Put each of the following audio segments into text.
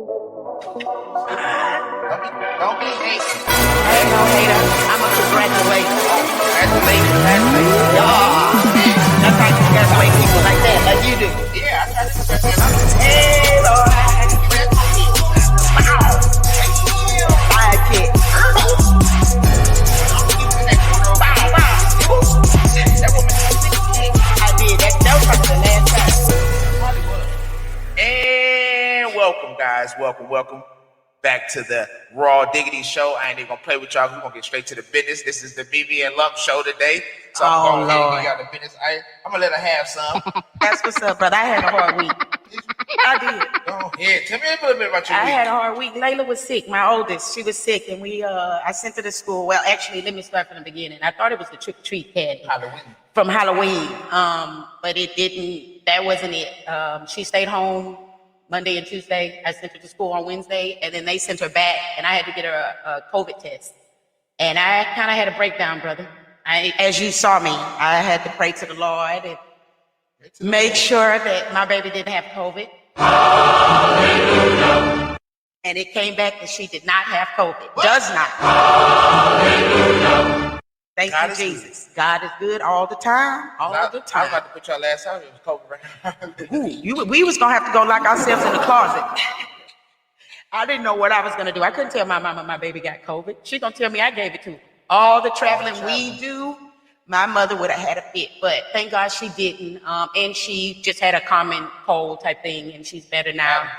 Don't be hating. I ain't no hater. I'm a congratulator. Congratulations. That's how you congratulate people like that, like you do. Yeah, I try to congratulate. Hey, Lord, I congratulate. Wow. Sidekick. That woman. I did. That was like the last time. And welcome, guys. Welcome back to the Raw Diggity Show. I ain't even gonna play with y'all. We're gonna get straight to the business. This is the BB and Lump Show today. So I'm going to get y'all the business. I'm gonna let her have some. That's what's up, brother. I had a hard week. I did. Go ahead. Tell me a little bit about your week. I had a hard week. Layla was sick, my oldest. She was sick, and I sent her to school. Well, actually, let me start from the beginning. I thought it was the trick-or-treat candy. From Halloween. But it didn't, that wasn't it. She stayed home Monday and Tuesday. I sent her to school on Wednesday, and then they sent her back, and I had to get her a COVID test. And I kind of had a breakdown, brother. As you saw me, I had to pray to the Lord and make sure that my baby didn't have COVID. Hallelujah. And it came back that she did not have COVID. What? Does not. Hallelujah. Thank you, Jesus. Good. God is good all the time. All the time. I was about to put y'all last time. It was COVID right now. We was going to have to go lock ourselves in the closet. I didn't know what I was going to do. I couldn't tell my mama my baby got COVID. She going to tell me I gave it to her. All the traveling we do, my mother would have had a fit. But thank God she didn't. And she just had a common cold type thing, and she's better now.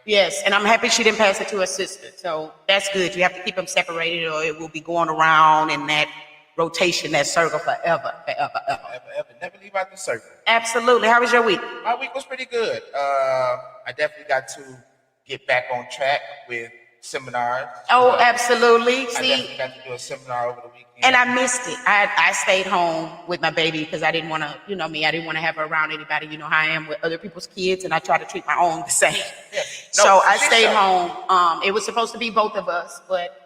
Yes, and I'm happy she didn't pass it to her sister. So that's good. You have to keep them separated, or it will be going around in that rotation, that circle forever. Never leave out the circle. Absolutely. How was your week? My week was pretty good. I definitely got to get back on track with seminars. Oh, absolutely. I definitely got to do a seminar over the weekend. And I missed it. I stayed home with my baby because I didn't want to, you know me, I didn't want to have her around anybody. You know how I am with other people's kids, and I try to treat my own the same. Yeah. So I stayed home. It was supposed to be both of us, but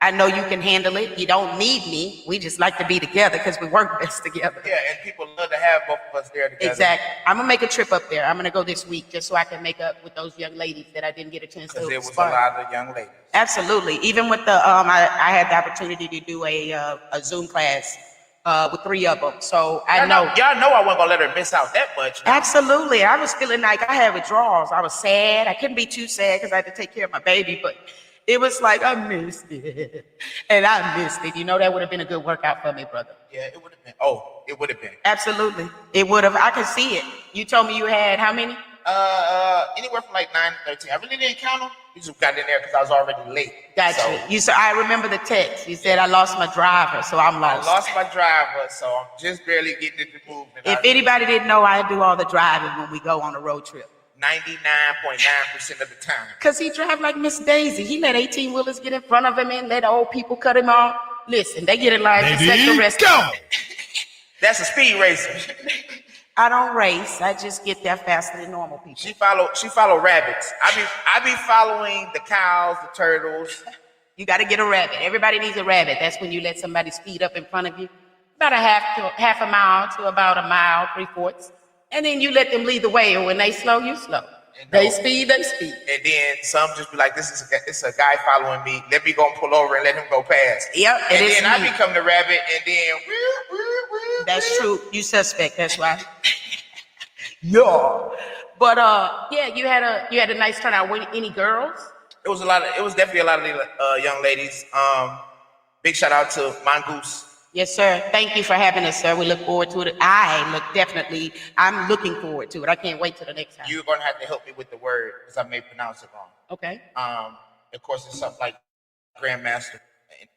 I know you can handle it. You don't need me. We just like to be together because we work best together. Yeah, and people love to have both of us there together. Exactly. I'm going to make a trip up there. I'm going to go this week just so I can make up with those young ladies that I didn't get a chance to. Because there was a lot of young ladies. Absolutely. Even with the, I had the opportunity to do a Zoom class with 3 of them. So I know. Y'all know I wasn't going to let her miss out that much. Now. Absolutely. I was feeling like I had withdrawals. I was sad. I couldn't be too sad because I had to take care of my baby, but it was like, I missed it. And I missed it. You know, that would have been a good workout for me, brother. Yeah, it would have been. Oh, it would have been. Absolutely. It would have. I can see it. You told me you had how many? Anywhere from like 9 to 13. I really didn't count them. We just got in there because I was already late. Gotcha. You said, I remember the text. You said, I lost my driver, so I'm lost. I lost my driver, so I'm just barely getting it to move. If anybody didn't know, I do all the driving when we go on a road trip. 99.9% of the time. Because he drive like Miss Daisy. He let 18-wheelers get in front of him and let old people cut him off. Listen, they get in line for sexual arrest. That's a speed racer. I don't race. I just get there faster than normal people. She follow rabbits. I be following the cows, the turtles. You got to get a rabbit. Everybody needs a rabbit. That's when you let somebody speed up in front of you. About a half a mile to about a mile, 3/4. And then you let them lead the way, or when they slow, you slow. They speed. And then some just be like, it's a guy following me. Let me go and pull over and let him go past. Yep. And then I become the rabbit, and then that's true. You suspect. That's why. Yeah. But yeah, you had a nice turnout. Any girls? It was definitely a lot of young ladies. Big shout out to Mongoose. Yes, sir. Thank you for having us, sir. We look forward to it. I'm looking forward to it. I can't wait till the next time. You're going to have to help me with the word because I may pronounce it wrong. Okay. Of course, it's something like Grandmaster.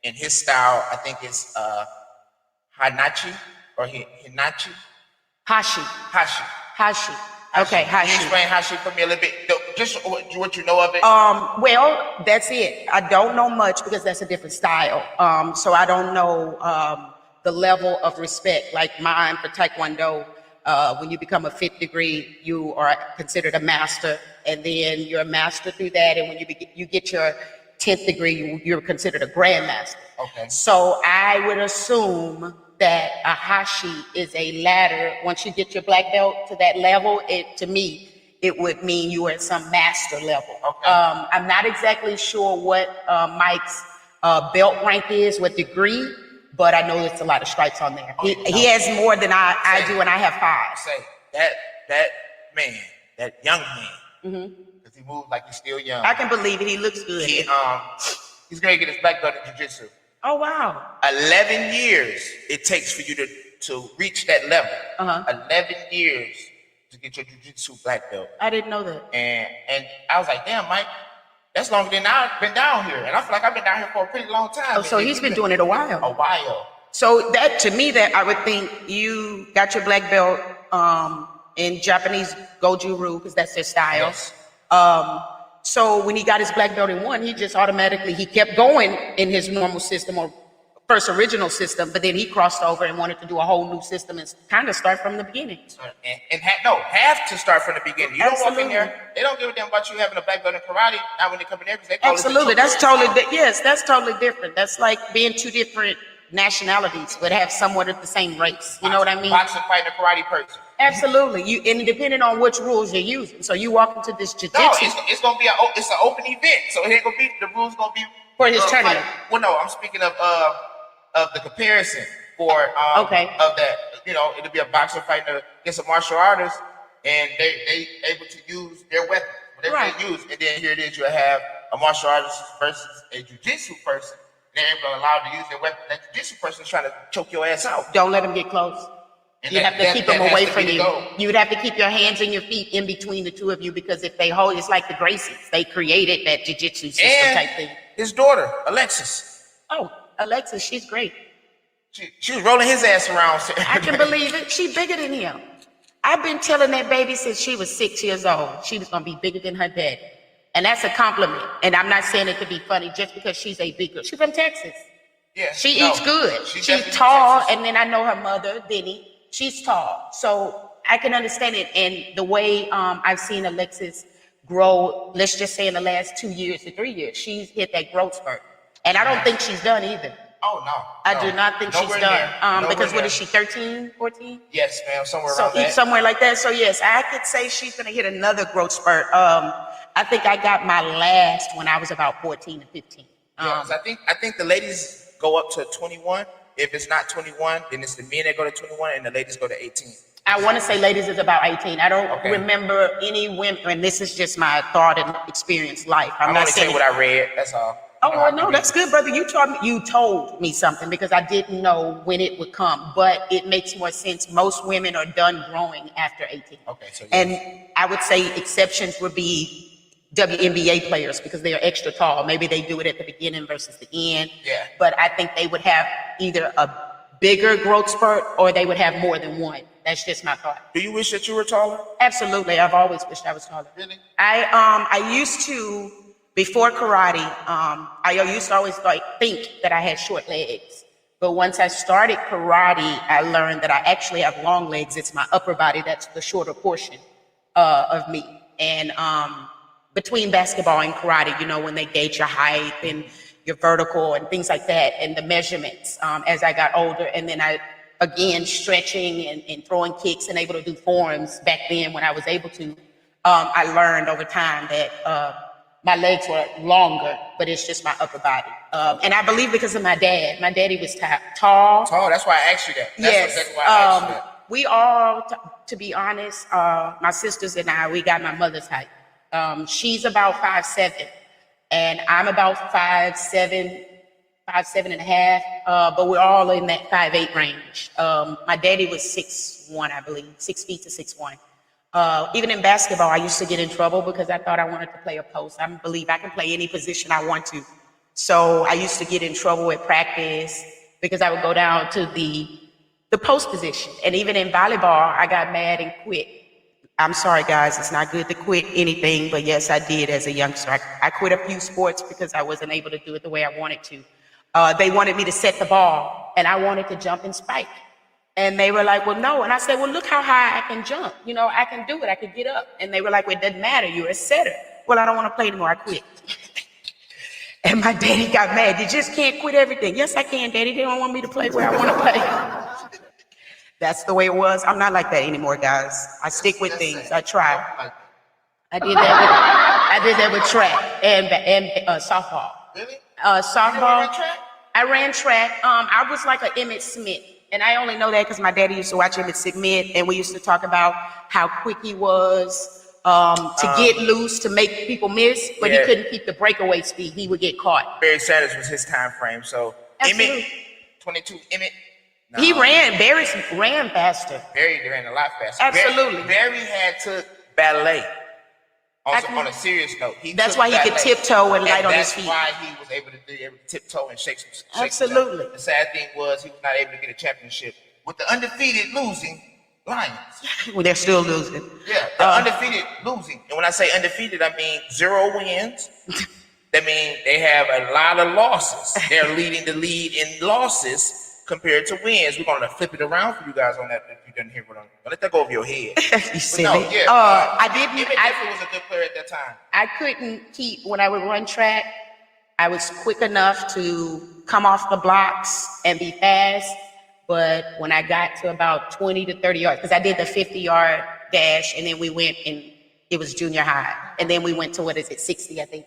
In his style, I think it's Hanachi or Hinachi. Hashi. Okay, Hashi. Can you explain Hashi for me a little bit? Just what you know of it? Well, that's it. I don't know much because that's a different style. So I don't know the level of respect. Like mine for Taekwondo, when you become a 5th degree, you are considered a master, and then you're a master through that. And when you get your 10th degree, you're considered a grandmaster. Okay. So I would assume that a Hashi is a ladder. Once you get your black belt to that level, to me, it would mean you were at some master level. Okay. I'm not exactly sure what Mike's belt rank is, what degree, but I know there's a lot of stripes on there. He has more than I do, and I have 5. Say that man, that young man, because he moves like he's still young. I can believe it. He looks good. He's going to get his black belt in jiu-jitsu. Oh, wow. 11 years it takes for you to reach that level. 11 years to get your jiu-jitsu black belt. I didn't know that. And I was like, damn, Mike, that's longer than I've been down here. And I feel like I've been down here for a pretty long time. Oh, so he's been doing it a while. A while. So that, to me, that I would think you got your black belt in Japanese Goju-Ryu, because that's their style. Yes. So when he got his black belt in 1, he just automatically, he kept going in his normal system or first original system, but then he crossed over and wanted to do a whole new system and kind of start from the beginning. And have to start from the beginning. You don't walk in there, they don't give a damn about you having a black belt in karate. Not when they come in there, because they call Absolutely, that's totally, that's totally different. That's like being 2 different nationalities, but have somewhat of the same race. You know what I mean? Boxing, fighting a karate person. Absolutely. And depending on which rules you're using. So you walk into this jiu-jitsu. No, it's gonna be it's an open event. So it ain't gonna be, the rules gonna be for his tournament. Well, no, I'm speaking of the comparison for of that. You know, it'll be a boxer fighting against a martial artist, and they able to use their weapon, whatever they use, and then here it is, you'll have a martial artist versus a jiu-jitsu person. They're able to allow to use their weapon. That jiu-jitsu person is trying to choke your ass out. Don't let them get close. And you have to keep them away from you. You would have to keep your hands and your feet in between the two of you, because if they hold, it's like the Gracies. They created that jiu-jitsu system type thing. His daughter, Alexis. Oh, Alexis, she's great. She was rolling his ass around. I can believe it. She bigger than him. I've been telling that baby since she was 6 years old. She was going to be bigger than her daddy. And that's a compliment. And I'm not saying it to be funny just because she's a big girl. She's from Texas. Yeah, she eats good. She's tall. And then I know her mother, Denny. She's tall. So I can understand it. And the way I've seen Alexis grow, let's just say in the last 2 years to 3 years, she's hit that growth spurt. And I don't think she's done either. Oh, no. I do not think she's done. Because what is she, 13, 14? Yes, ma'am, somewhere around that. Somewhere like that. So yes, I could say she's going to hit another growth spurt. I think I got my last when I was about 14 to 15. Yes, I think the ladies go up to 21. If it's not 21, then it's the men that go to 21 and the ladies go to 18. I want to say ladies is about 18. I don't remember any women, and this is just my thought and experience life. I'm not saying what I read, that's all. Oh, well, no, that's good, brother. You told me something, because I didn't know when it would come, but it makes more sense. Most women are done growing after 18. Okay, so yes. And I would say exceptions would be WNBA players, because they are extra tall. Maybe they do it at the beginning versus the end. Yeah. But I think they would have either a bigger growth spurt or they would have more than one. That's just my thought. Do you wish that you were taller? Absolutely. I've always wished I was taller. Really? I used to, before karate, I used to always think that I had short legs. But once I started karate, I learned that I actually have long legs. It's my upper body that's the shorter portion of me. And between basketball and karate, you know, when they gauge your height and your vertical and things like that, and the measurements as I got older. And then again, stretching and throwing kicks and able to do forms back then when I was able to, I learned over time that my legs were longer, but it's just my upper body. And I believe because of my dad. My daddy was tall. Tall, that's why I asked you that. That's why I asked you that. We all, to be honest, my sisters and I, we got my mother's height. She's about 5'7", and I'm about 5'7", 5'7.5", but we're all in that 5'8" range. My daddy was 6'1", I believe, 6 feet to 6'1". Even in basketball, I used to get in trouble because I thought I wanted to play a post. I believe I can play any position I want to. So I used to get in trouble at practice because I would go down to the post position. And even in volleyball, I got mad and quit. I'm sorry, guys, it's not good to quit anything, but yes, I did as a youngster. I quit a few sports because I wasn't able to do it the way I wanted to. They wanted me to set the ball, and I wanted to jump and spike. And they were like, well, no. And I said, well, look how high I can jump. You know, I can do it. I can get up. And they were like, well, it doesn't matter. You're a setter. Well, I don't want to play anymore. I quit. And my daddy got mad. You just can't quit everything. Yes, I can, Daddy. They don't want me to play where I want to play. That's the way it was. I'm not like that anymore, guys. I stick with things. I try. I did that with track and softball. Really? Softball. You run track? I ran track. I was like an Emmett Smith. And I only know that because my daddy used to watch Emmett Smith, and we used to talk about how quick he was to get loose, to make people miss, but he couldn't keep the breakaway speed. He would get caught. Barry Sanders was his time frame. So Absolutely. Emmett, 22, Emmett. No. He ran. Barry ran faster. Barry ran a lot faster. Absolutely. Barry had to ballet. On a serious note, that's why he could tiptoe and light on his feet. That's why he was able to tiptoe and shake some. Absolutely. The sad thing was he was not able to get a championship with the undefeated losing Lions. Well, they're still losing. Yeah, the undefeated losing. And when I say undefeated, I mean 0 wins. That means they have a lot of losses. They're leading the lead in losses compared to wins. We're going to flip it around for you guys on that if you didn't hear what I'm. Let that go over your head. You silly. No, I didn't. Emmett definitely was a good player at that time. I couldn't keep, when I would run track, I was quick enough to come off the blocks and be fast. But when I got to about 20 to 30 yards, because I did the 50-yard dash, and then we went, and it was junior high. And then we went to, 60, I think.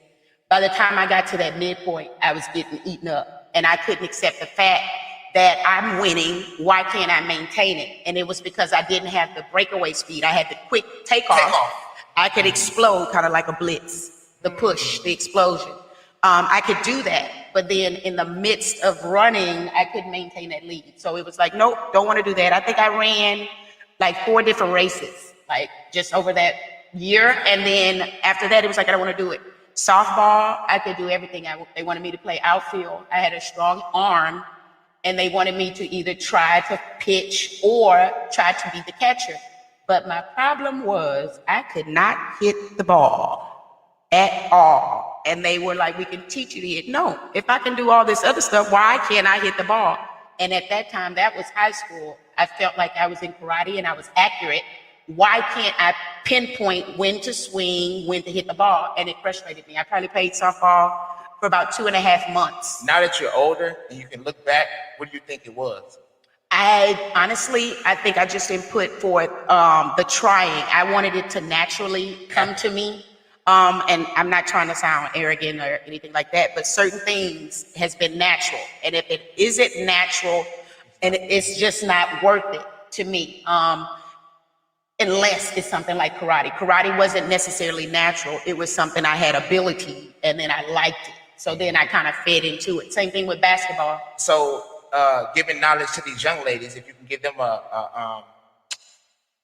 By the time I got to that midpoint, I was getting eaten up. And I couldn't accept the fact that I'm winning. Why can't I maintain it? And it was because I didn't have the breakaway speed. I had the quick takeoff. I could explode kind of like a blitz, the push, the explosion. I could do that. But then in the midst of running, I couldn't maintain that lead. So it was like, nope, don't want to do that. I think I ran like 4 different races, like just over that year. And then after that, it was like, I don't want to do it. Softball, I could do everything. They wanted me to play outfield. I had a strong arm. And they wanted me to either try to pitch or try to be the catcher. But my problem was I could not hit the ball at all. And they were like, we can teach you to hit. No, if I can do all this other stuff, why can't I hit the ball? And at that time, that was high school. I felt like I was in karate and I was accurate. Why can't I pinpoint when to swing, when to hit the ball? And it frustrated me. I probably played softball for about 2.5 months. Now that you're older and you can look back, what do you think it was? I think I just didn't put forth the trying. I wanted it to naturally come to me. And I'm not trying to sound arrogant or anything like that, but certain things has been natural. And if it isn't natural, and it's just not worth it to me, unless it's something like karate. Karate wasn't necessarily natural. It was something I had ability, and then I liked it. So then I kind of fed into it. Same thing with basketball. So giving knowledge to these young ladies, if you can give them a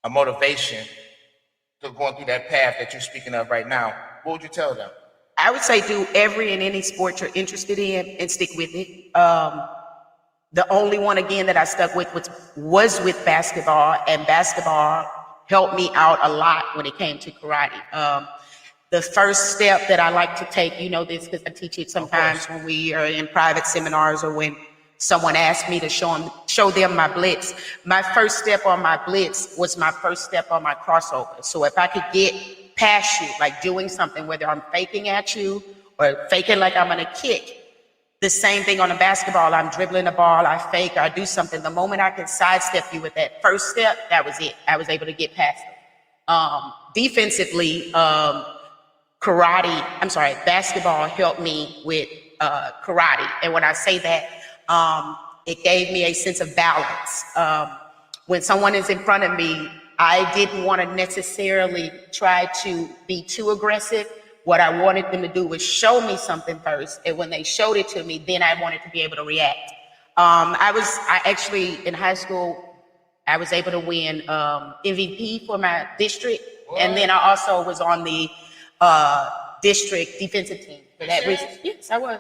motivation to going through that path that you're speaking of right now, what would you tell them? I would say do every and any sport you're interested in and stick with it. The only one, again, that I stuck with was with basketball, and basketball helped me out a lot when it came to karate. The first step that I like to take, you know this because I teach it sometimes when we are in private seminars or when someone asks me to show them my blitz. My first step on my blitz was my first step on my crossover. So if I could get past you, like doing something, whether I'm faking at you or faking like I'm gonna kick, the same thing on a basketball, I'm dribbling the ball, I fake, or I do something. The moment I can sidestep you with that first step, that was it. I was able to get past it. Defensively, basketball helped me with karate. And when I say that, it gave me a sense of balance. When someone is in front of me, I didn't want to necessarily try to be too aggressive. What I wanted them to do was show me something first. And when they showed it to me, then I wanted to be able to react. I actually, in high school, I was able to win MVP for my district. What? And then I also was on the district defensive team for that reason. Yes, I was.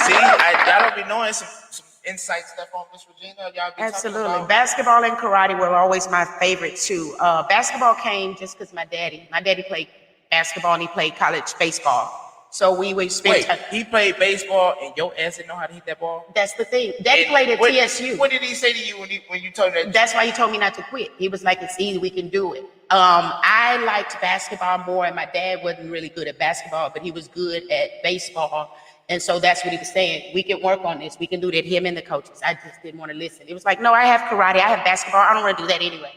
See, y'all don't be knowing some inside stuff on Miss Regina. Y'all be absolutely. About. Basketball and karate were always my favorite too. Basketball came just because my daddy played basketball and he played college baseball. So we would spend time. He played baseball and your ass didn't know how to hit that ball? That's the thing. Daddy played at TSU. What did he say to you when you told him that? That's why he told me not to quit. He was like, it's easy, we can do it. I liked basketball more, and my dad wasn't really good at basketball, but he was good at baseball. And so that's what he was saying. We can work on this. We can do that, him and the coaches. I just didn't want to listen. It was like, no, I have karate. I have basketball. I don't want to do that anyway.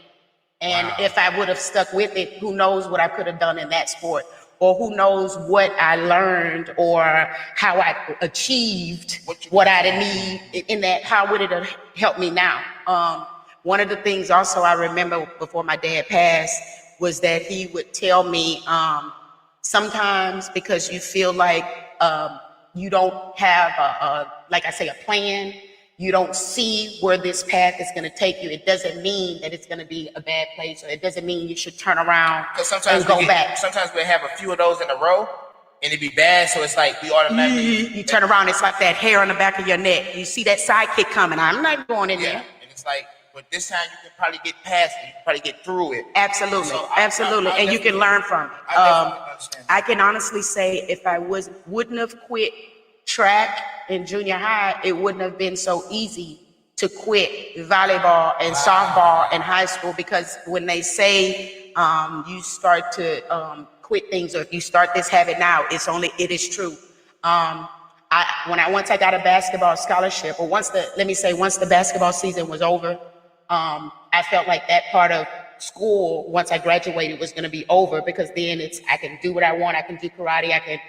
And if I would have stuck with it, who knows what I could have done in that sport, or who knows what I learned or how I achieved what I need in that. How would it have helped me now? One of the things also I remember before my dad passed was that he would tell me sometimes because you feel like you don't have like I say, a plan. You don't see where this path is going to take you. It doesn't mean that it's going to be a bad place, or it doesn't mean you should turn around and go back. Sometimes we have a few of those in a row, and it'd be bad. So it's like we automatically you turn around. It's like that hair on the back of your neck. You see that sidekick coming. I'm not going in there. And it's like, but this time you can probably get past it. You can probably get through it. Absolutely, So absolutely, and you can learn from it. I can honestly say if I wouldn't have quit track in junior high, it wouldn't have been so easy to quit volleyball and softball in high school, because when they say you start to quit things, or if you start this habit now, it is true. Once I got a basketball scholarship, or once the basketball season was over, I felt like that part of school, once I graduated, was going to be over, because then I can do what I want. I can do karate. I can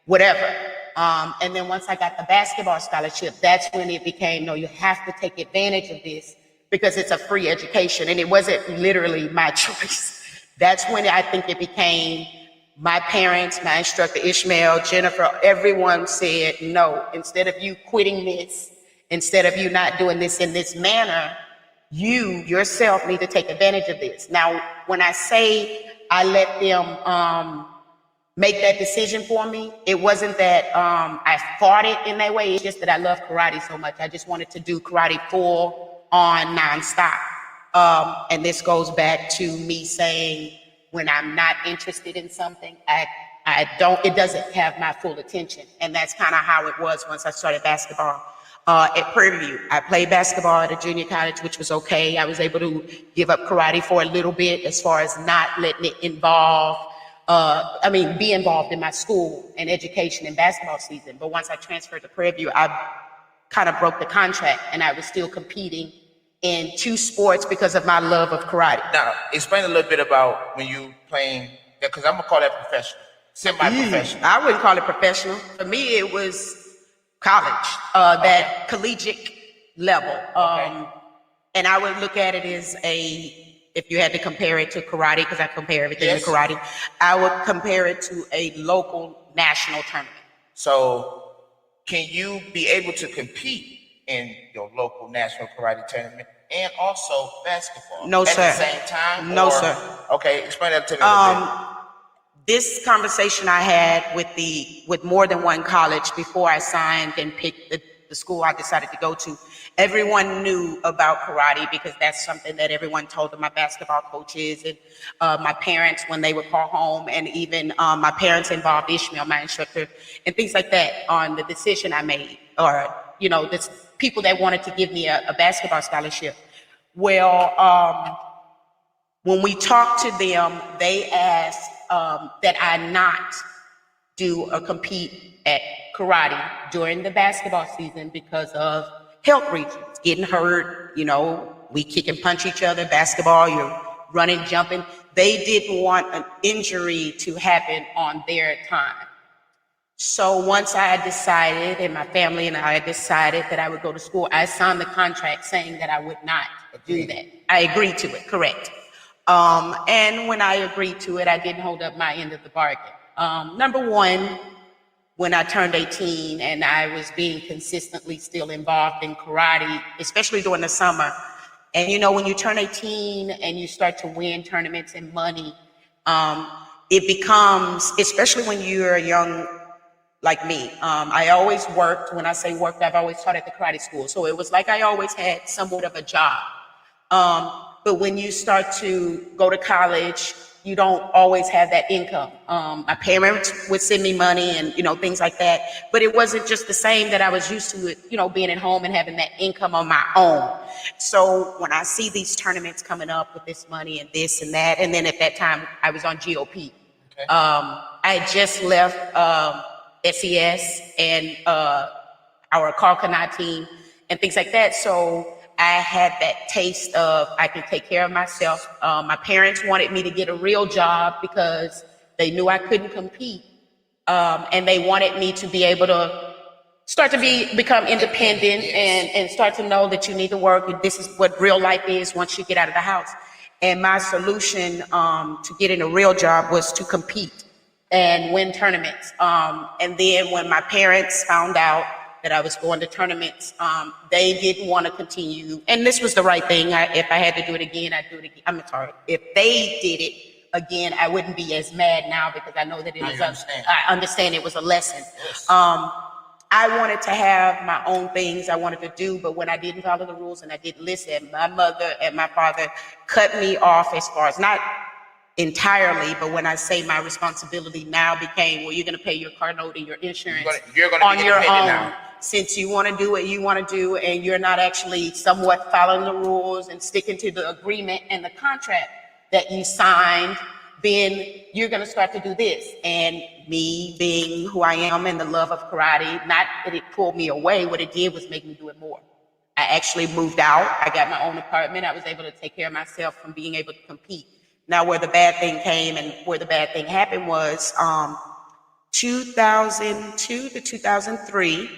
whatever. And then once I got the basketball scholarship, that's when it became, no, you have to take advantage of this because it's a free education. And it wasn't literally my choice. That's when I think it became my parents, my instructor, Ishmael, Jennifer, everyone said, no, instead of you quitting this, instead of you not doing this in this manner, you yourself need to take advantage of this. Now, when I say I let them make that decision for me, it wasn't that I fought it in that way. It's just that I love karate so much. I just wanted to do karate full on nonstop. And this goes back to me saying, when I'm not interested in something, it doesn't have my full attention. And that's kind of how it was once I started basketball. At Prairie View, I played basketball at a junior college, which was okay. I was able to give up karate for a little bit as far as not letting it be involved in my school and education and basketball season. But once I transferred to Prairie View, I kind of broke the contract, and I was still competing in two sports because of my love of karate. Now, explain a little bit about when you playing, because I'm gonna call that professional, semi-professional. I wouldn't call it professional. For me, it was college, that collegiate level. And I would look at it as if you had to compare it to karate, because I compare everything to karate, I would compare it to a local national tournament. So can you be able to compete in your local national karate tournament and also basketball at the same time? No, sir. Okay, explain that to me a little bit. This conversation I had with more than one college before I signed and picked the school I decided to go to. Everyone knew about karate because that's something that everyone told them, my basketball coaches and my parents when they would call home, and even my parents involved Ishmael, my instructor, and things like that on the decision I made, or this people that wanted to give me a basketball scholarship. Well, when we talked to them, they asked that I not do or compete at karate during the basketball season because of health reasons, getting hurt, we kick and punch each other, basketball, you're running, jumping. They didn't want an injury to happen on their time. So once I decided, and my family and I decided that I would go to school, I signed the contract saying that I would not do that. I agreed to it, correct. And when I agreed to it, I didn't hold up my end of the bargain. Number one, when I turned 18 and I was being consistently still involved in karate, especially during the summer. And when you turn 18 and you start to win tournaments and money, it becomes, especially when you're young like me, I always worked. When I say worked, I've always taught at the karate school. So it was like I always had somewhat of a job. But when you start to go to college, you don't always have that income. My parents would send me money and, things like that. But it wasn't just the same that I was used to it, being at home and having that income on my own. So when I see these tournaments coming up with this money and this and that, and then at that time I was on GOP. Okay. I had just left SES and our Kalkana team and things like that. So I had that taste of I can take care of myself. My parents wanted me to get a real job because they knew I couldn't compete. And they wanted me to be able to start to become independent and start to know that you need to work. And this is what real life is once you get out of the house. And my solution to getting a real job was to compete and win tournaments. And then when my parents found out that I was going to tournaments, they didn't want to continue. And this was the right thing. If I had to do it again, I'd do it again. I'm sorry. If they did it again, I wouldn't be as mad now because I know that I understand it was a lesson. Yes. I wanted to have my own things I wanted to do, but when I didn't follow the rules and I didn't listen, my mother and my father cut me off as far as not entirely, but when I say my responsibility now became, well, you're going to pay your car note and your insurance you're gonna on your own. Now. Since you want to do what you want to do and you're not actually somewhat following the rules and sticking to the agreement and the contract that you signed, then you're going to start to do this. And me being who I am and the love of karate, not that it pulled me away, what it did was make me do it more. I actually moved out. I got my own apartment. I was able to take care of myself from being able to compete. Now, where the bad thing came and where the bad thing happened was 2002 to 2003.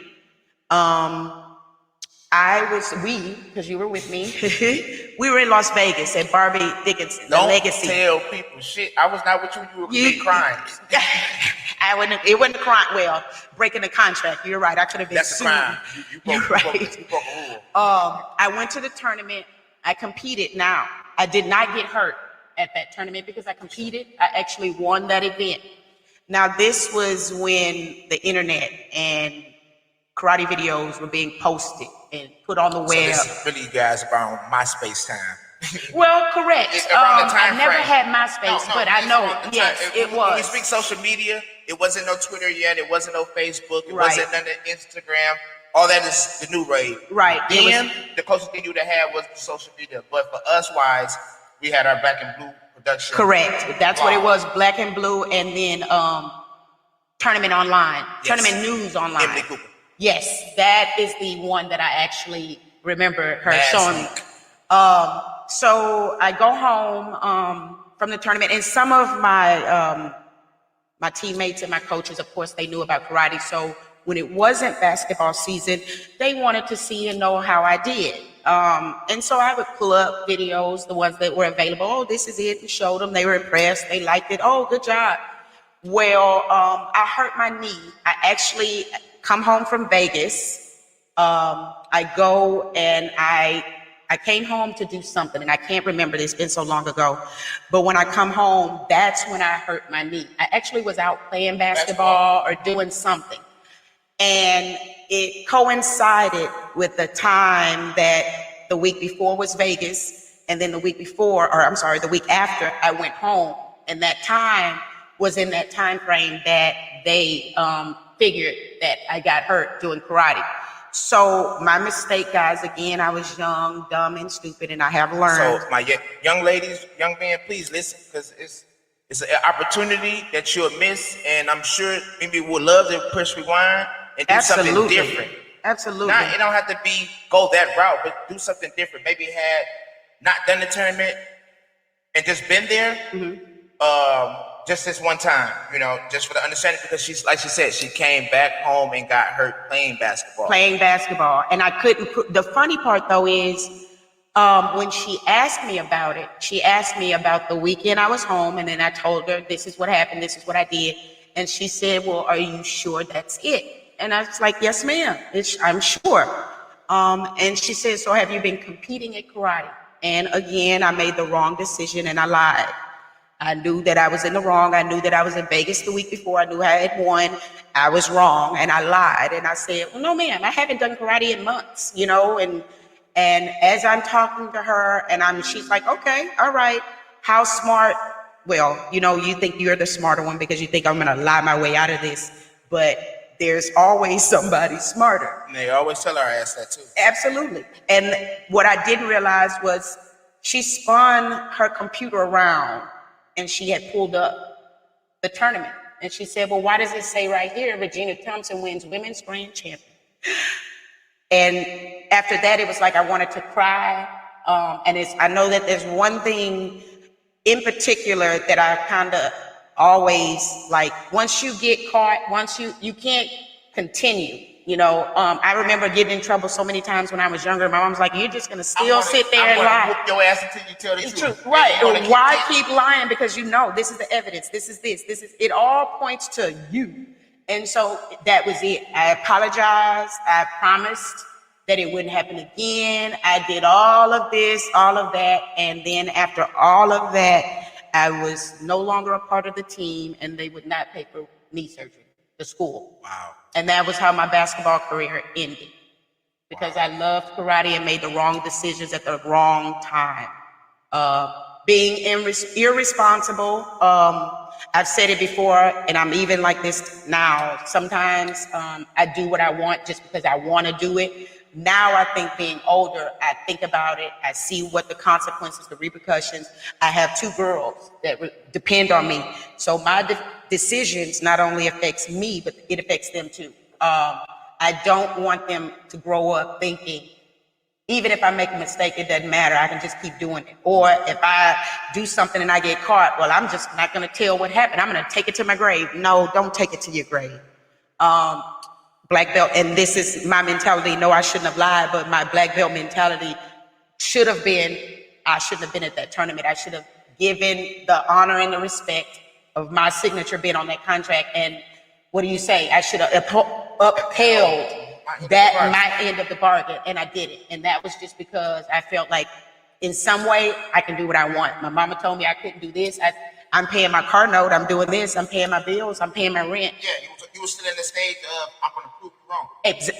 Because you were with me, we were in Las Vegas at Barbie Dickinson, Don't the Legacy. tell people shit. I was not with you. You were committing crimes. It wasn't a crime. Well, breaking the contract. You're right. I could have been That's sued. That's a crime. You broke a rule. I went to the tournament. I competed. Now, I did not get hurt at that tournament because I competed. I actually won that event. Now, this was when the internet and karate videos were being posted and put on the web. So this is really, you guys, around MySpace time. Well, correct. Around the time I never frame. had MySpace, but I know, yes, it was. When you speak social media, it wasn't no Twitter yet. It wasn't no Facebook. It wasn't none of Instagram. All that is the new rage. Right. Then the closest thing you would have had was social media. But for us, wise, we had our Black and Blue production. Correct. That's what it was. Black and Blue, and then Tournament Online, Tournament News Online. Emily Cooper. Yes, that is the one that I actually remember her showing me. So I go home from the tournament, and some of my my teammates and my coaches, of course, they knew about karate. So when it wasn't basketball season, they wanted to see and know how I did. And so I would pull up videos, the ones that were available. Oh, this is it, and showed them. They were impressed. They liked it. Oh, good job. Well, I hurt my knee. I actually come home from Vegas. I go and I came home to do something, and I can't remember this, it's been so long ago. But when I come home, that's when I hurt my knee. I actually was out playing basketball or doing something. And it coincided with the time that the week before was Vegas, and then the week after I went home. And that time was in that time frame that they figured that I got hurt doing karate. So my mistake, guys, again, I was young, dumb, and stupid, and I have learned. So my young ladies, young men, please listen, because it's an opportunity that you'll miss, and I'm sure maybe would love to push rewind and do something different. Absolutely. Now, it don't have to go that route, but do something different. Maybe had not done the tournament and just been there. Just this one time, just for the understanding, because she's, like she said, she came back home and got hurt playing basketball. And I couldn't, the funny part though is, when she asked me about it, she asked me about the weekend I was home, and then I told her, this is what happened, this is what I did. And she said, well, are you sure that's it? And I was like, yes, ma'am, I'm sure. And she said, so have you been competing at karate? And again, I made the wrong decision and I lied. I knew that I was in the wrong. I knew that I was in Vegas the week before. I knew I had won. I was wrong, and I lied. And I said, well, no, ma'am, I haven't done karate in months, And as I'm talking to her, and she's like, okay, all right, how smart? Well, you think you're the smarter one because you think I'm going to lie my way out of this. But there's always somebody smarter. And they always tell our ass that too. Absolutely. And what I didn't realize was she spun her computer around, and she had pulled up the tournament. And she said, well, why does it say right here, Regina Thompson wins women's grand champion? And after that, it was like I wanted to cry. I know that there's one thing in particular that I kind of always like, once you get caught, once you can't continue. I remember getting in trouble so many times when I was younger. My mom was like, "You're just gonna sit there and lie." Whoop your ass until you tell the truth. Right? Why keep lying? Because this is the evidence. This is it. All points to you. And so that was it. I apologized. I promised that it wouldn't happen again. I did all of this, all of that, and then after all of that, I was no longer a part of the team, and they would not pay for knee surgery, the school. Wow. And that was how my basketball career ended, because I loved karate and made the wrong decisions at the wrong time. Being irresponsible. I've said it before, and I'm even like this now. Sometimes I do what I want just because I want to do it. Now I think, being older, I think about it. I see what the consequences, the repercussions. I have 2 girls that depend on me. So my decisions not only affects me, but it affects them too. I don't want them to grow up thinking, even if I make a mistake, it doesn't matter. I can just keep doing it. Or if I do something and I get caught, well, I'm just not going to tell what happened. I'm going to take it to my grave. No, don't take it to your grave. Black belt, and this is my mentality. No, I shouldn't have lied, but my black belt mentality should have been, I shouldn't have been at that tournament. I should have given the honor and the respect of my signature being on that contract. And what do you say? I should have upheld my end of the bargain, and I did it. And that was just because I felt like in some way I can do what I want. My mama told me I couldn't do this. I'm paying my car note. I'm doing this. I'm paying my bills. I'm paying my rent. Yeah, you were still in the stage of, I'm going to prove you wrong.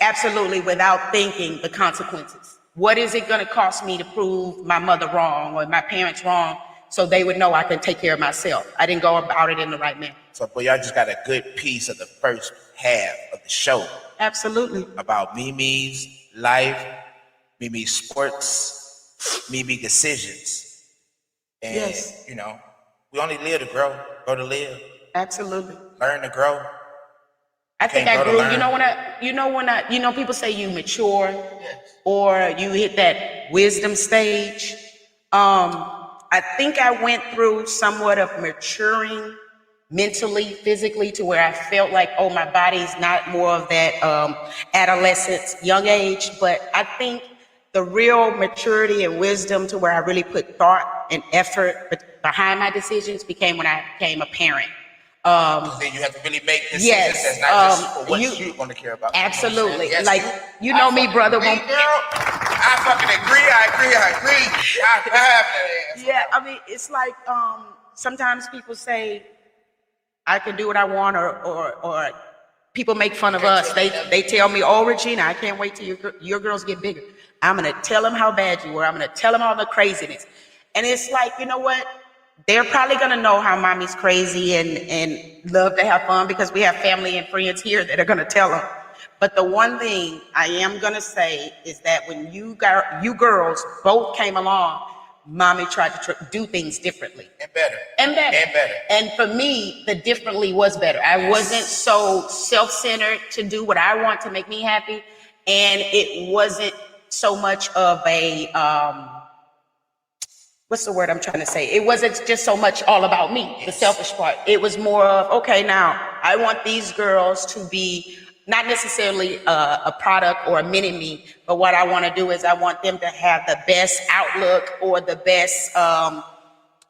Absolutely, without thinking the consequences. What is it going to cost me to prove my mother wrong or my parents wrong, so they would know I can take care of myself? I didn't go about it in the right manner. So, boy, y'all just got a good piece of the first half of the show. Absolutely. About Mimi's life, Mimi's sports, Mimi decisions. And, yes. We only live to grow to live. Absolutely. Learn to grow. I think I grew. People say you mature, yes, or you hit that wisdom stage. I think I went through somewhat of maturing mentally, physically, to where I felt like, oh, my body's not more of that adolescence, young age. But I think the real maturity and wisdom to where I really put thought and effort behind my decisions became when I became a parent. Then you have to really make decisions, yes, that's not just for what you're going to care about. Absolutely. Yes, like, you know me, brother. Girl, I fucking agree. Yeah, I mean, it's like sometimes people say, I can do what I want, or people make fun of us. They tell me, oh, Regina, I can't wait till your girls get bigger. I'm going to tell them how bad you were. I'm going to tell them all the craziness. And it's like, you know what? They're probably going to know how mommy's crazy and love to have fun, because we have family and friends here that are going to tell them. But the one thing I am going to say is that when you girls both came along, mommy tried to do things differently. And better. And for me, the differently was better. I wasn't so self-centered to do what I want to make me happy. And it wasn't so much of a, what's the word I'm trying to say? It wasn't just so much all about me, the selfish part. It was more of, okay, now I want these girls to be not necessarily a product or a mini-me, but what I want to do is I want them to have the best outlook or the best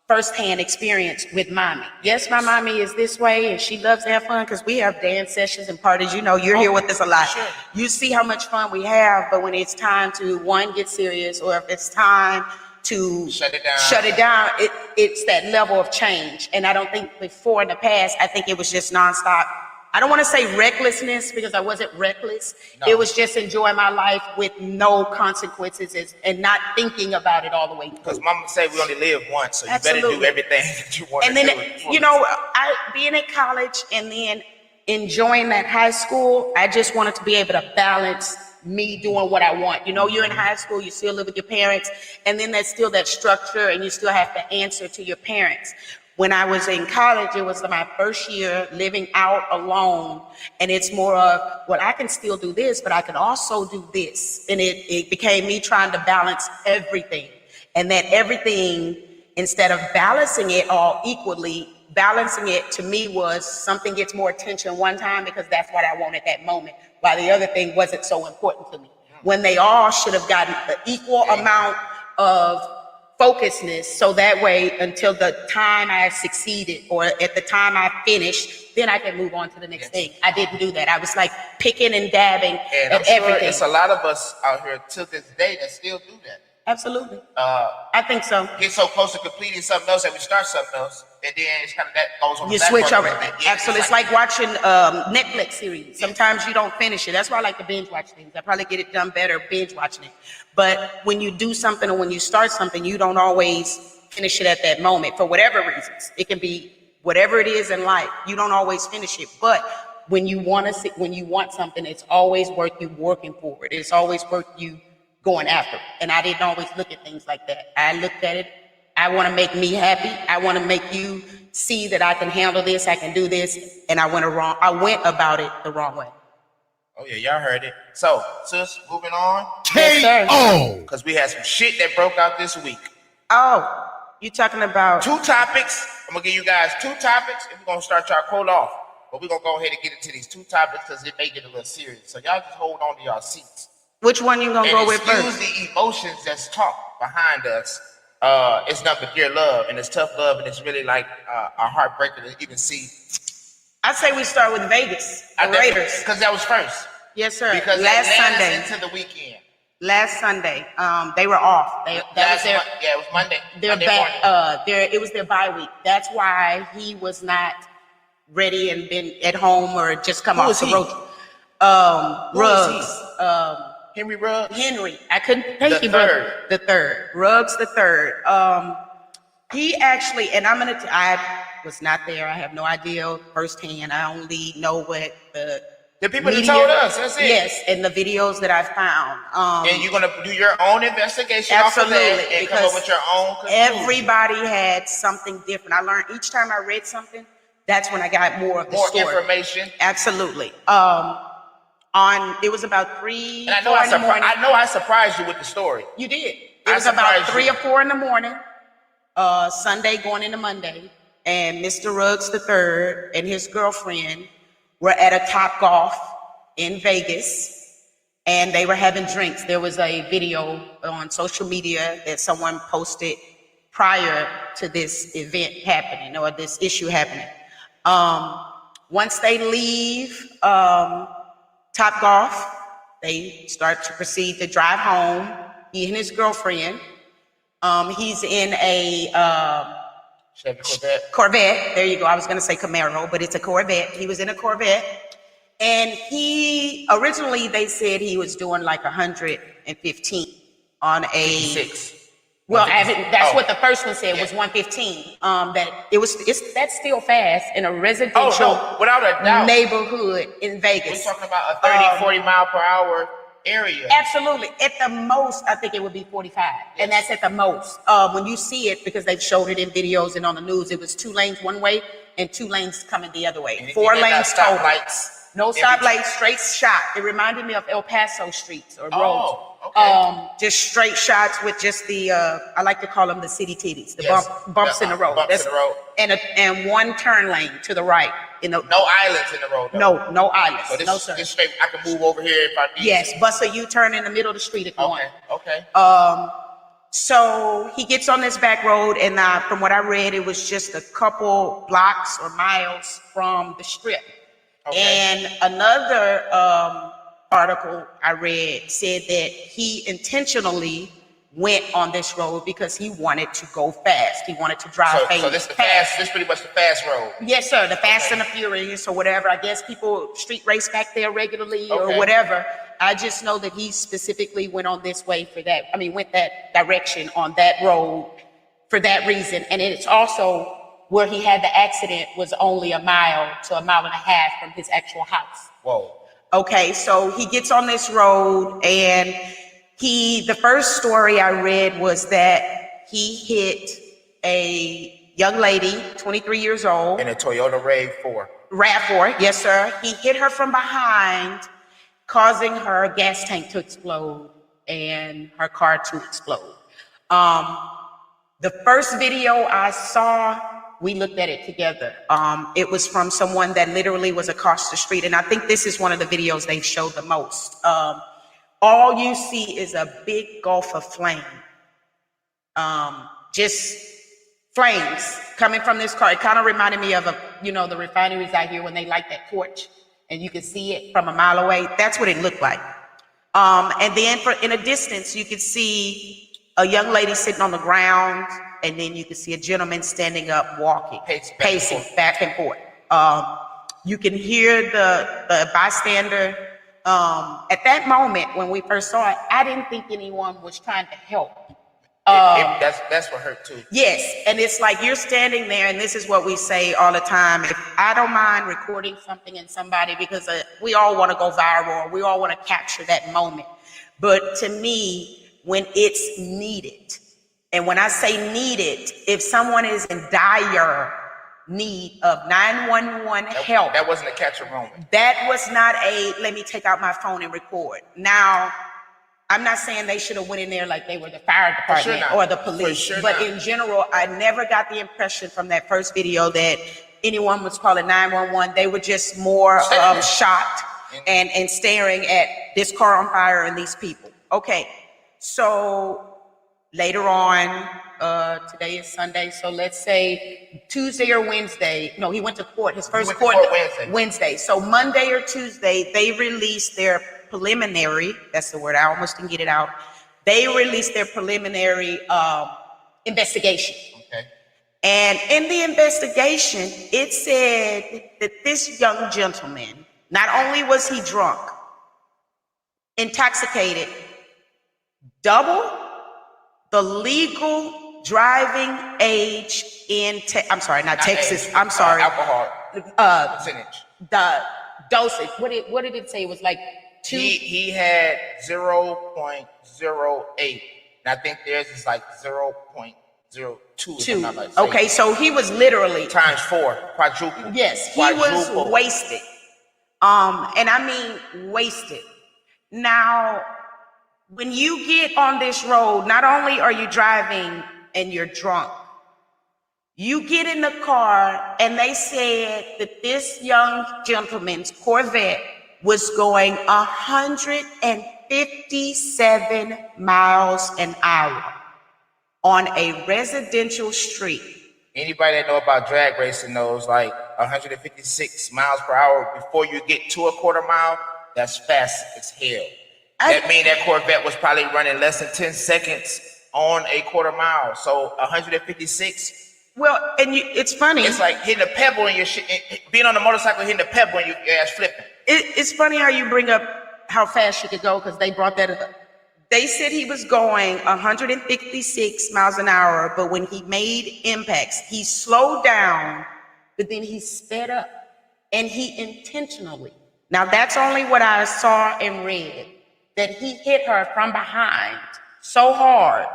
firsthand experience with mommy. Yes, my mommy is this way and she loves to have fun, because we have dance sessions and parties. You're here with us a lot. Sure. You see how much fun we have, but when it's time to, one, get serious, or if it's time to shut it down, it's that level of change. And I don't think before, in the past, I think it was just nonstop. I don't want to say recklessness, because I wasn't reckless. No. It was just enjoying my life with no consequences and not thinking about it all the way through. Because mama say we only live once, so you better do everything that you want to do. And then, I being at college and then enjoying that high school, I just wanted to be able to balance me doing what I want. You're in high school, you still live with your parents, and then there's still that structure, and you still have to answer to your parents. When I was in college, it was my first year living out alone. And it's more of, well, I can still do this, but I can also do this. And it became me trying to balance everything. And that everything, instead of balancing it all equally, balancing it to me was something gets more attention one time because that's what I want at that moment, while the other thing wasn't so important to me. When they all should have gotten the equal amount of focusedness, so that way until the time I succeeded or at the time I finished, then I can move on to the next thing. I didn't do that. I was like picking and dabbing and at everything. It's a lot of us out here to this day that still do that. Absolutely. I think so. Get so close to completing something else that we start something else, and then it's kind of that goes on. You switch over. Absolutely. It's like watching Netflix series. Sometimes you don't finish it. That's why I like to binge watch things. I probably get it done better binge watching it. But when you do something or when you start something, you don't always finish it at that moment for whatever reasons. It can be whatever it is in life. You don't always finish it. But when you want something, it's always worth you working for it. It's always worth you going after it. And I didn't always look at things like that. I looked at it, I want to make me happy. I want to make you see that I can handle this, I can do this. And I went about it the wrong way. Oh yeah, y'all heard it. So, sis, moving on. Yes, because we had some shit that broke out this week. Oh, you talking about 2 topics. I'm gonna give you guys 2 topics, and we're gonna start y'all quote off. But we're gonna go ahead and get into these 2 topics because it may get a little serious. So y'all just hold on to y'all seats. Which one you gonna go with first? Excuse the emotions that's talked behind us. It's nothing but dear love, and it's tough love, and it's really like a heartbreaker to even see. I say we start with Vegas, the Raiders, because that was first. Yes, sir. Because last Sunday into the weekend. Last Sunday, they were off. It was Monday. It was their bye week. That's why he was not ready and been at home or just come off the road. Ruggs. Henry Ruggs? Henry. I couldn't thank you, brother. The third. Ruggs the third. He actually, and I was not there. I have no idea firsthand. I only know what the people that told us. That's it. Yes, and the videos that I found. And you're gonna do your own investigation. Absolutely, off of that and come up with your own conclusion. Everybody had something different. I learned each time I read something. That's when I got more of the story. More information. Absolutely. It was about 3. And I know I surprised you with the story. You did. It was about 3 or 4 in the morning, Sunday going into Monday, and Mr. Ruggs III and his girlfriend were at a Topgolf in Vegas, and they were having drinks. There was a video on social media that someone posted prior to this event happening or this issue happening. Once they leave Topgolf, they start to proceed to drive home. He and his girlfriend. He's in a Chevy Corvette. There you go. I was going to say Camaro, but it's a Corvette. He was in a Corvette. And he, originally they said he was doing like 115 on a... 56. Well, that's what the first one said, was 115. That's still fast in a residential without a doubt. Neighborhood in Vegas. We're talking about a 30, 40 mile per hour area. Absolutely. At the most, I think it would be 45. Yes. And that's at the most. When you see it, because they've showed it in videos and on the news, it was 2 lanes one way and 2 lanes coming the other way. 4 lanes total. No stoplights, straight shot. It reminded me of El Paso streets or roads. Okay. Just straight shots with just the, I like to call them the city titties, the bumps in the road. Bumps in the road. And 1 turn lane to the right. No islands in the road, though. No islands. So this is straight. I can move over here if I need to. Yes, bust a U-turn in the middle of the street if you want. Okay. So he gets on this back road, and from what I read, it was just a couple blocks or miles from the strip. Okay. And another article I read said that he intentionally went on this road because he wanted to go fast. He wanted to drive fast. So this pretty much the fast road. Yes, sir. The Fast and the Furious or whatever. I guess people street race back there regularly or whatever. I just know that he specifically went on this way for that. I mean, went that direction on that road for that reason. And it's also where he had the accident was only 1 mile to 1.5 miles from his actual house. Whoa. Okay, so he gets on this road, and the first story I read was that he hit a young lady, 23 years old. In a Toyota RAV4. RAV4, yes, sir. He hit her from behind, causing her gas tank to explode and her car to explode. The first video I saw, we looked at it together. It was from someone that literally was across the street, and I think this is one of the videos they've showed the most. All you see is a big gulf of flame. Just flames coming from this car. It kind of reminded me of the refineries out here when they light that torch and you can see it from a mile away. That's what it looked like. And then in a distance, you could see a young lady sitting on the ground, and then you can see a gentleman standing up, walking, pacing back and forth. You can hear the bystander. At that moment, when we first saw it, I didn't think anyone was trying to help. That's what hurt too. Yes, and it's like you're standing there, and this is what we say all the time. If I don't mind recording something in somebody, because we all want to go viral, or we all want to capture that moment. But to me, when it's needed, and when I say needed, if someone is in dire need of 911 help. That wasn't a catch-up moment. That was not let me take out my phone and record. Now, I'm not saying they should have went in there like they were the fire department or the police, but in general, I never got the impression from that first video that anyone was calling 911. They were just more shocked and staring at this car on fire and these people. Okay, so later on, today is Sunday, so let's say Tuesday or Wednesday. No, he went to court. His first court Wednesday. So Monday or Tuesday, they released their preliminary, that's the word, I almost didn't get it out. They released their preliminary investigation. Okay. And in the investigation, it said that this young gentleman, not only was he drunk, intoxicated, double the legal driving age in Texas. I'm sorry. Alcohol percentage. The dosage. What did it say? It was like 2. He had 0.08, and I think theirs is like 0.02. Okay, so he was literally times 4, quadruple. Yes, he was wasted. And I mean wasted. Now, when you get on this road, not only are you driving and you're drunk, you get in the car, and they said that this young gentleman's Corvette was going 157 miles an hour on a residential street. Anybody that know about drag racing knows, like 156 miles per hour before you get to a quarter mile, that's fast as hell. That means that Corvette was probably running less than 10 seconds on a quarter mile. So 156. Well, and it's funny. It's like hitting a pebble and being on a motorcycle, hitting a pebble and your ass flipping. It's funny how you bring up how fast you could go, because they brought that up. They said he was going 156 miles an hour, but when he made impacts, he slowed down, but then he sped up, and he intentionally. Now, that's only what I saw and read, that he hit her from behind so hard,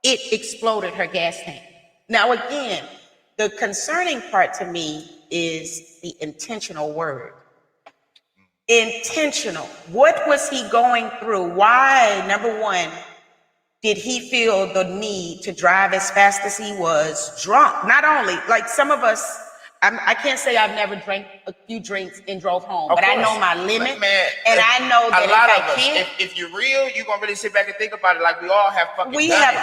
it exploded her gas tank. Now, again, the concerning part to me is the intentional word. Intentional. What was he going through? Why, number one, did he feel the need to drive as fast as he was drunk? Not only, like some of us, I can't say I've never drank a few drinks and drove home, but I know my limit, and I know that if you're real, you're gonna really sit back and think about it. Like we all have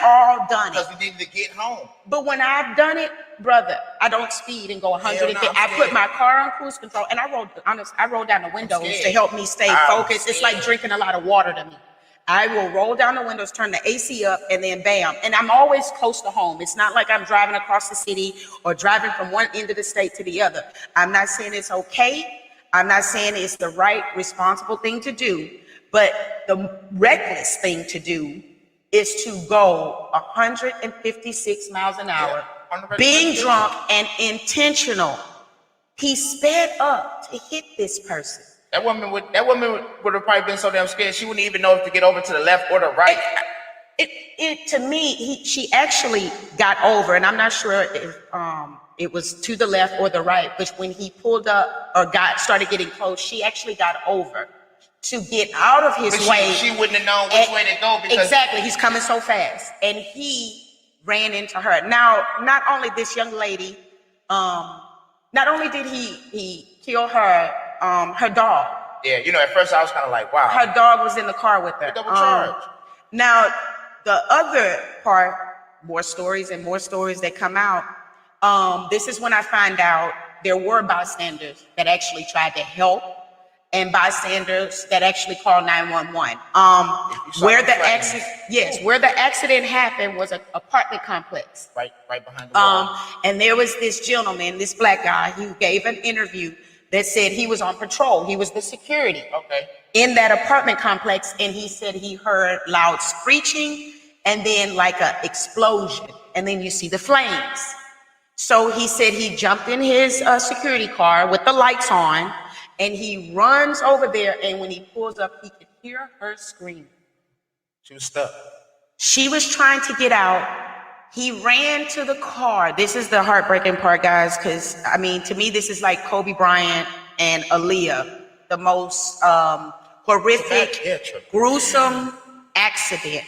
all done it because we need to get home. But when I've done it, brother, I don't speed and go 150. I put my car on cruise control, and I roll down the windows to help me stay focused. It's like drinking a lot of water to me. I will roll down the windows, turn the AC up, and then bam. And I'm always close to home. It's not like I'm driving across the city or driving from one end of the state to the other. I'm not saying it's okay. I'm not saying it's the right, responsible thing to do. But the reckless thing to do is to go 156 miles an hour, being drunk and intentional. He sped up to hit this person. That woman would have probably been so damn scared she wouldn't even know if to get over to the left or the right. It to me, she actually got over, and I'm not sure if it was to the left or the right, but when he pulled up or started getting close, she actually got over to get out of his way. She wouldn't have known which way to go because exactly, he's coming so fast, and he ran into her. Now, not only this young lady, not only did he kill her, her dog. Yeah, at first I was kind of like, wow. Her dog was in the car with her. Double charge. Now, the other part, more stories that come out. This is when I find out there were bystanders that actually tried to help, and bystanders that actually called 911. Where the accident happened was an apartment complex. Right behind the wall. And there was this gentleman, this black guy, who gave an interview that said he was on patrol. He was the security. Okay. In that apartment complex, and he said he heard loud screeching and then like a explosion, and then you see the flames. So he said he jumped in his security car with the lights on, and he runs over there, and when he pulls up, he could hear her scream. She was stuck. She was trying to get out. He ran to the car. This is the heartbreaking part, guys, because, I mean, to me, this is like Kobe Bryant and Aaliyah, the most horrific, gruesome accident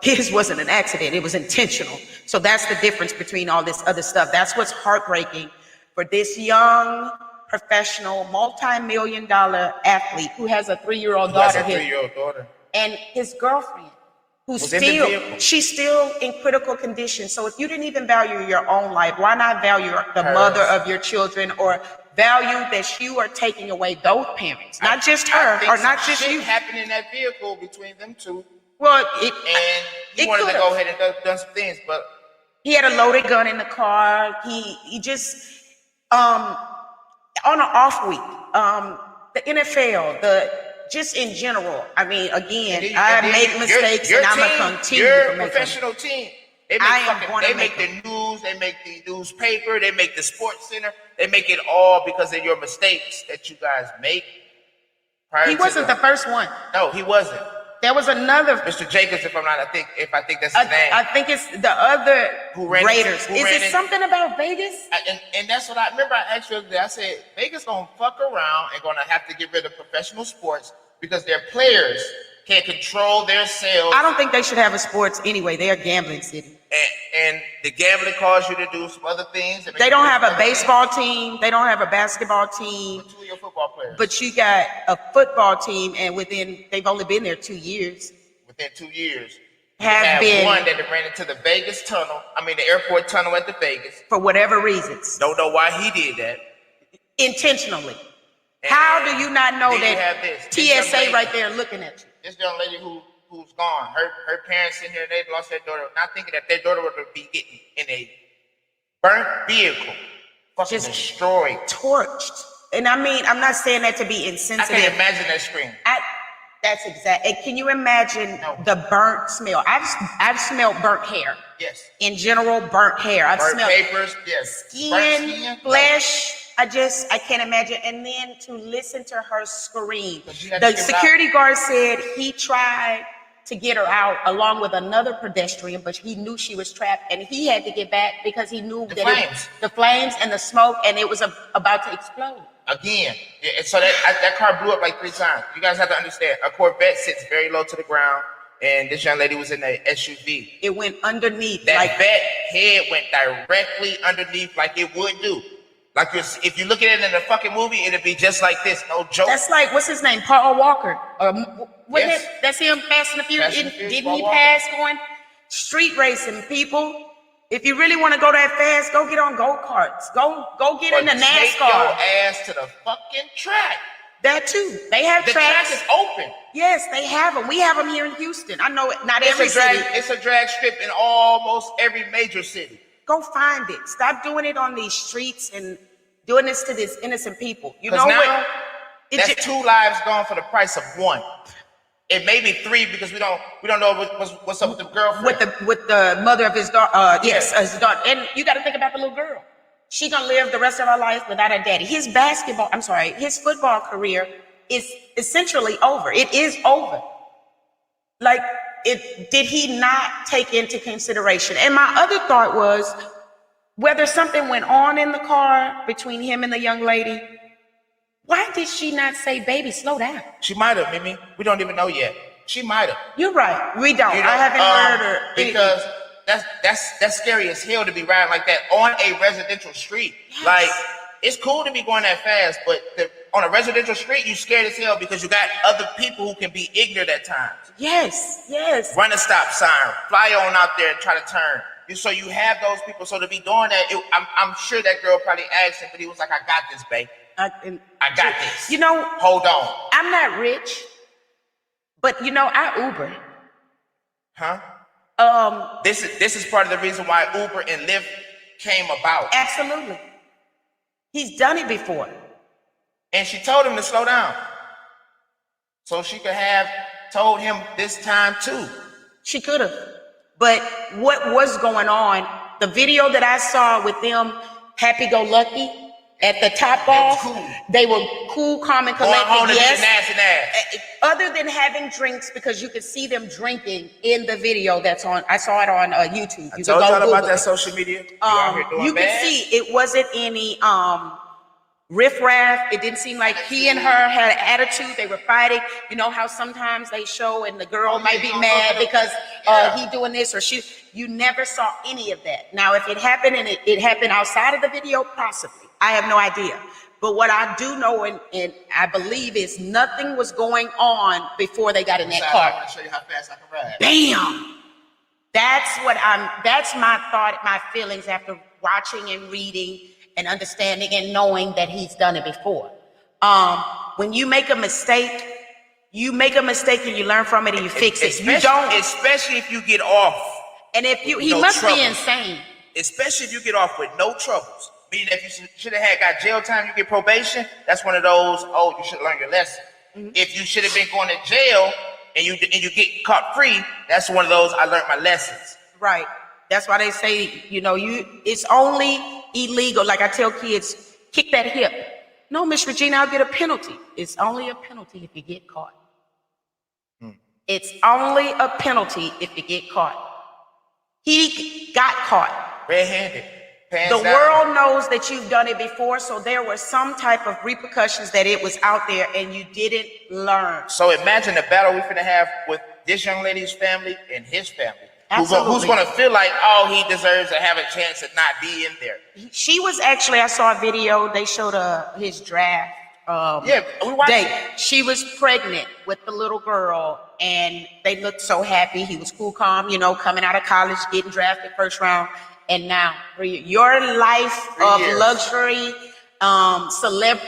his wasn't an accident, it was intentional. So that's the difference between all this other stuff. That's what's heartbreaking for this young, professional, multi-million-dollar athlete who has a 3-year-old daughter. And his girlfriend, she's still in critical condition. So if you didn't even value your own life, why not value the mother of your children, or value that you are taking away those parents, not just her, or not just you. Happened in that vehicle between them two. Well, he wanted to go ahead and done some things, but he had a loaded gun in the car. He just on an off week, the NFL, just in general. I mean, again, I make mistakes, and I'm gonna continue to make them. Your professional team. They make the news, they make the newspaper, they make the sports center, they make it all because of your mistakes that you guys make. He wasn't the first one. No, he wasn't. There was another Mr. Jacobs, if I think that's his name. I think it's the other Raiders. Is it something about Vegas? And that's what I remember. I asked you the other day. I said Vegas gonna fuck around and gonna have to get rid of professional sports because their players can't control their sales. I don't think they should have a sports anyway. They're a gambling city. And the gambling causes you to do some other things. They don't have a baseball team. They don't have a basketball team. Two of your football players. But you got a football team, and they've only been there 2 years. Within 2 years. Have been one that ran into the Vegas tunnel. I mean, the airport tunnel at the Vegas. For whatever reasons. Don't know why he did that. Intentionally. And how do you not know that TSA right there looking at you? This young lady who's gone. Her parents in here, they lost their daughter, not thinking that their daughter would be getting in a burnt vehicle, fucking just destroyed, torched. And I mean, I'm not saying that to be insensitive. I can't imagine that scream. That's exact. And can you imagine the burnt smell? I've smelled burnt hair. Yes. In general, burnt hair. I've burnt smelled papers. Yes. Skin, flesh. I can't imagine. And then to listen to her scream. The security guard said he tried to get her out along with another pedestrian, but he knew she was trapped, and he had to get back because he knew the flames and the smoke, and it was about to explode. Again, yeah, so that car blew up like 3 times. You guys have to understand, a Corvette sits very low to the ground, and this young lady was in a SUV. It went underneath. That head went directly underneath like it would do. Like if you look at it in a fucking movie, it'd be just like this, no joke. That's like, what's his name, Paul Walker? Yes. That's him, Fast and the Furious. Didn't he pass going? Street racing, people. If you really want to go that fast, go get on go-karts. Go get in the NASCAR. Take your ass to the fucking track. That too. They have the tracks. The track is open. Yes, they have them. We have them here in Houston. I know not every city. It's a drag strip in almost every major city. Go find it. Stop doing it on these streets and doing this to these innocent people. You know now, what? That's 2 lives gone for the price of 1. It may be 3 because we don't know what's up with the girlfriend. With the mother of his daughter. Yes, his daughter. And you got to think about the little girl. She gonna live the rest of her life without her daddy. His football career is essentially over. It is over. Like, did he not take into consideration? And my other thought was, whether something went on in the car between him and the young lady, why did she not say, baby, slow down? She might have, Mimi. We don't even know yet. She might have. You're right. We don't. I haven't heard her. Because that's scary as hell to be riding like that on a residential street. Yes. Like, it's cool to be going that fast, but on a residential street, you scared as hell because you got other people who can be ignorant at times. Yes. Run a stop sign, fly on out there and try to turn. So you have those people. So to be doing that, I'm sure that girl probably asked him, but he was like, I got this, babe. I got this. You know, hold on. I'm not rich, but I Uber. Huh? This is part of the reason why Uber and Lyft came about. Absolutely. He's done it before. And she told him to slow down. So she could have told him this time too. She could have. But what was going on, the video that I saw with them happy-go-lucky at the top off, they were cool, calm, and collected. Yes. Other than having drinks, because you could see them drinking in the video that's on. I saw it on YouTube. I told y'all about that social media. You could see it wasn't any riffraff. It didn't seem like he and her had an attitude. They were fighting. You know how sometimes they show and the girl might be mad because he doing this or she. You never saw any of that. Now, if it happened and it happened outside of the video, possibly. I have no idea. But what I do know and I believe is nothing was going on before they got in that car. I'm going to show you how fast I can ride. Bam! That's my thought, my feelings after watching and reading and understanding and knowing that he's done it before. When you make a mistake, and you learn from it and you fix it. You don't, especially if you get off. And if he must be insane. Especially if you get off with no troubles. Meaning if you should have got jail time, you get probation. That's one of those. Oh, you should learn your lesson. Mm-hmm. If you should have been going to jail and you get caught free, that's one of those. I learned my lessons. Right. That's why they say it's only illegal. Like I tell kids, kick that hip. No, Miss Regina, I'll get a penalty. It's only a penalty if you get caught. It's only a penalty if you get caught. He got caught. Red-handed. The world knows that you've done it before, so there were some type of repercussions that it was out there and you didn't learn. So imagine the battle we're gonna have with this young lady's family and his family. Absolutely. Who's gonna feel like, oh, he deserves to have a chance to not be in there? She was actually, I saw a video, they showed his draft. We watched it. She was pregnant with the little girl and they looked so happy. He was cool, calm, coming out of college, getting drafted first round. And now, your life of luxury,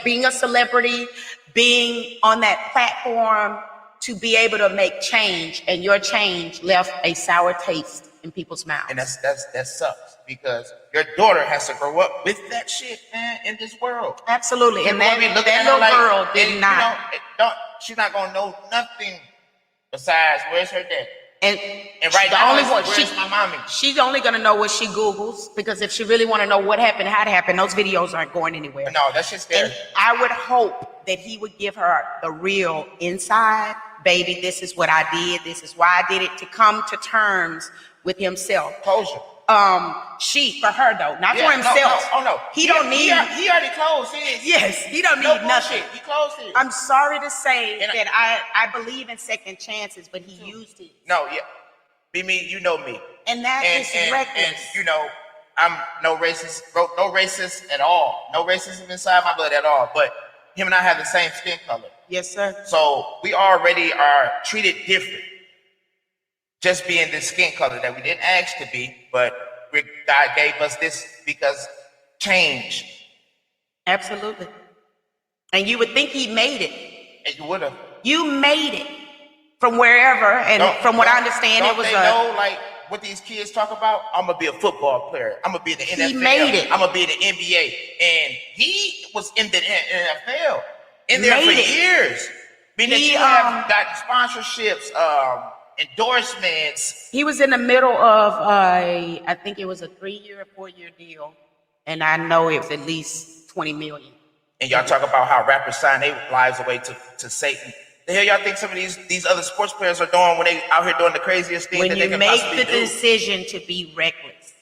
being a celebrity, being on that platform to be able to make change, and your change left a sour taste in people's mouths. And that sucks because your daughter has to grow up with that shit, man, in this world. Absolutely, and that little girl did not. She's not gonna know nothing besides where's her dad. And right now, where's my mommy? She's only going to know what she Googles, because if she really want to know what happened, how it happened, those videos aren't going anywhere. No, that's just there. And I would hope that he would give her the real inside, baby, this is what I did, this is why I did it, to come to terms with himself. Closure. For her though, not for himself. No. He don't need. He already closed his. Yes, he don't need nothing. He closed his. I'm sorry to say that I believe in second chances, but he used it. No, me, you know me. And that is reckless. And I'm no racist at all. No racism inside my blood at all. But him and I have the same skin color. Yes, sir. So we already are treated different. Just being the skin color that we didn't ask to be, but God gave us this because change. Absolutely. And you would think he made it. And you would have. You made it from wherever, and from what I understand, it was like what these kids talk about. I'm gonna be a football player. I'm gonna be in the NFL. He made it. I'm gonna be in the NBA, and he was in the NFL in there for years. Meaning he have gotten sponsorships, endorsements. He was in the middle of I think it was a 3-year or 4-year deal, and I know it was at least 20 million. And y'all talk about how rappers sign their lives away to Satan. The hell y'all think some of these other sports players are doing when they out here doing the craziest things that they can possibly do? When you make the decision to be reckless.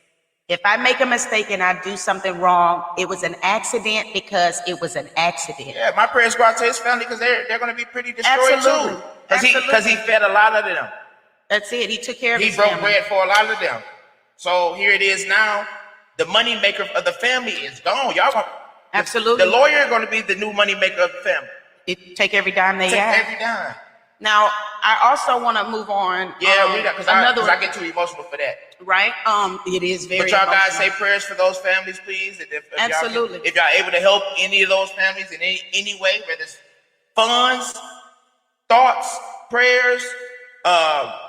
If I make a mistake and I do something wrong, it was an accident because it was an accident. Yeah, my prayers go out to his family because they're going to be pretty destroyed Absolutely. too. Because he fed a lot of them. That's it. He took care of his family. family. He broke bread for a lot of them. So here it is now. The money maker of the family is gone. Y'all gonna, Absolutely. The lawyer is going to be the new money maker of the family. Take every dime they have. Take every dime. Now, I also want to move on. Yeah, because I get too emotional for that. Right? It is very. But y'all emotional. guys say prayers for those families, please. Absolutely. If y'all able to help any of those families in any way, whether it's funds, thoughts, prayers,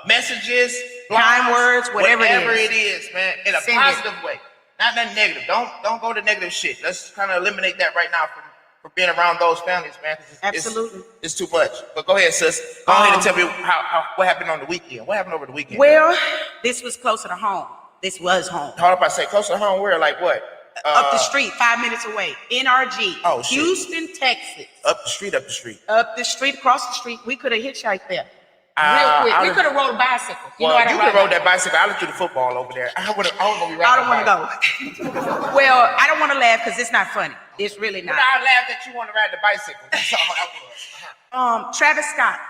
messages, kind words, whatever it is, man, in a positive way, not nothing negative. Don't go to negative shit. Let's kind of eliminate that right now from being around those families, man. Absolutely. It's too much. But go ahead, sis. Go ahead and tell me what happened on the weekend. What happened over the weekend? Well, this was closer to home. This was home. Hold up, I say closer to home. Where? Like what? Up the street, 5 minutes away. NRG. Oh, shit. Houston, Texas. Up the street. Up the street, across the street. We could have hitchhiked there. Real quick. We could have rode a bicycle. You could have rode that bicycle. I looked at the football over there. I don't want to be riding. I don't want to go. Well, I don't want to laugh because it's not funny. It's really not. But I laughed that you want to ride the bicycle. That's all that was. Travis Scott.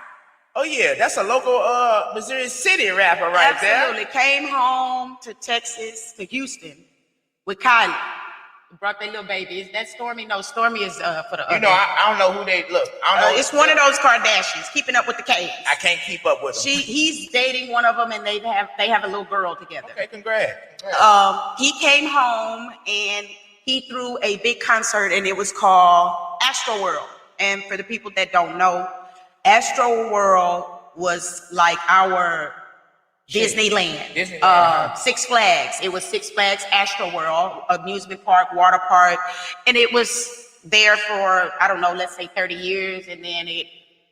Oh yeah, that's a local Missouri City rapper right there. Absolutely. Came home to Texas, to Houston, with Kylie. Brought their little baby. Is that Stormy? No, Stormy is for the. You know, I don't know who they look. I don't know. It's one of those Kardashians, keeping up with the K's. I can't keep up with them. He's dating one of them, and they have a little girl together. Okay, congrats. He came home and he threw a big concert, and it was called Astroworld. And for the people that don't know, Astroworld was like our Disneyland. Six Flags. It was Six Flags Astroworld, amusement park, water park, and it was there for, I don't know, let's say 30 years, and then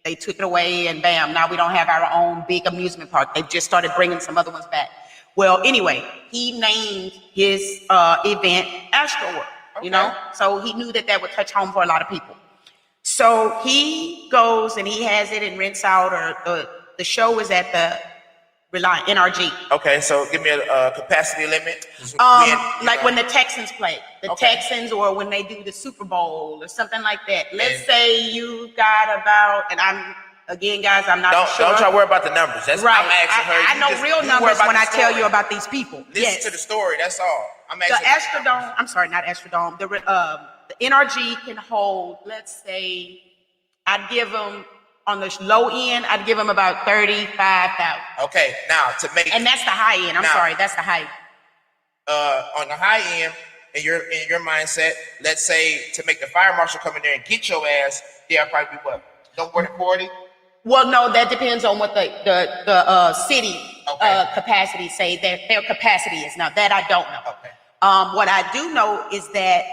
they took it away, and bam, now we don't have our own big amusement park. They've just started bringing some other ones back. Well, anyway, he named his event Astroworld. Okay. You know, so he knew that would touch home for a lot of people. So he goes and he has it and rents out, or the show is at the Reliant NRG. Okay, so give me a capacity limit. Like when the Texans play, Texans, or when they do the Super Bowl or something like that. Let's say you got about, and I'm not sure. Don't try to worry about the numbers. That's right. I'm asking her. I know real numbers when I tell you about these people. Listen to the story. That's all. I'm asking. The Astrodome. I'm sorry, not Astrodome. The NRG can hold. Let's say, I'd give them on the low end. I'd give them about 35,000. Okay, now to make. And that's the high end. That's the high. On the high end, in your mindset, let's say to make the fire marshal come in there and get your ass, they'll probably be what? Don't work 40. Well, no, that depends on what the city capacity say their capacity is. Now that I don't know. Okay. What I do know is that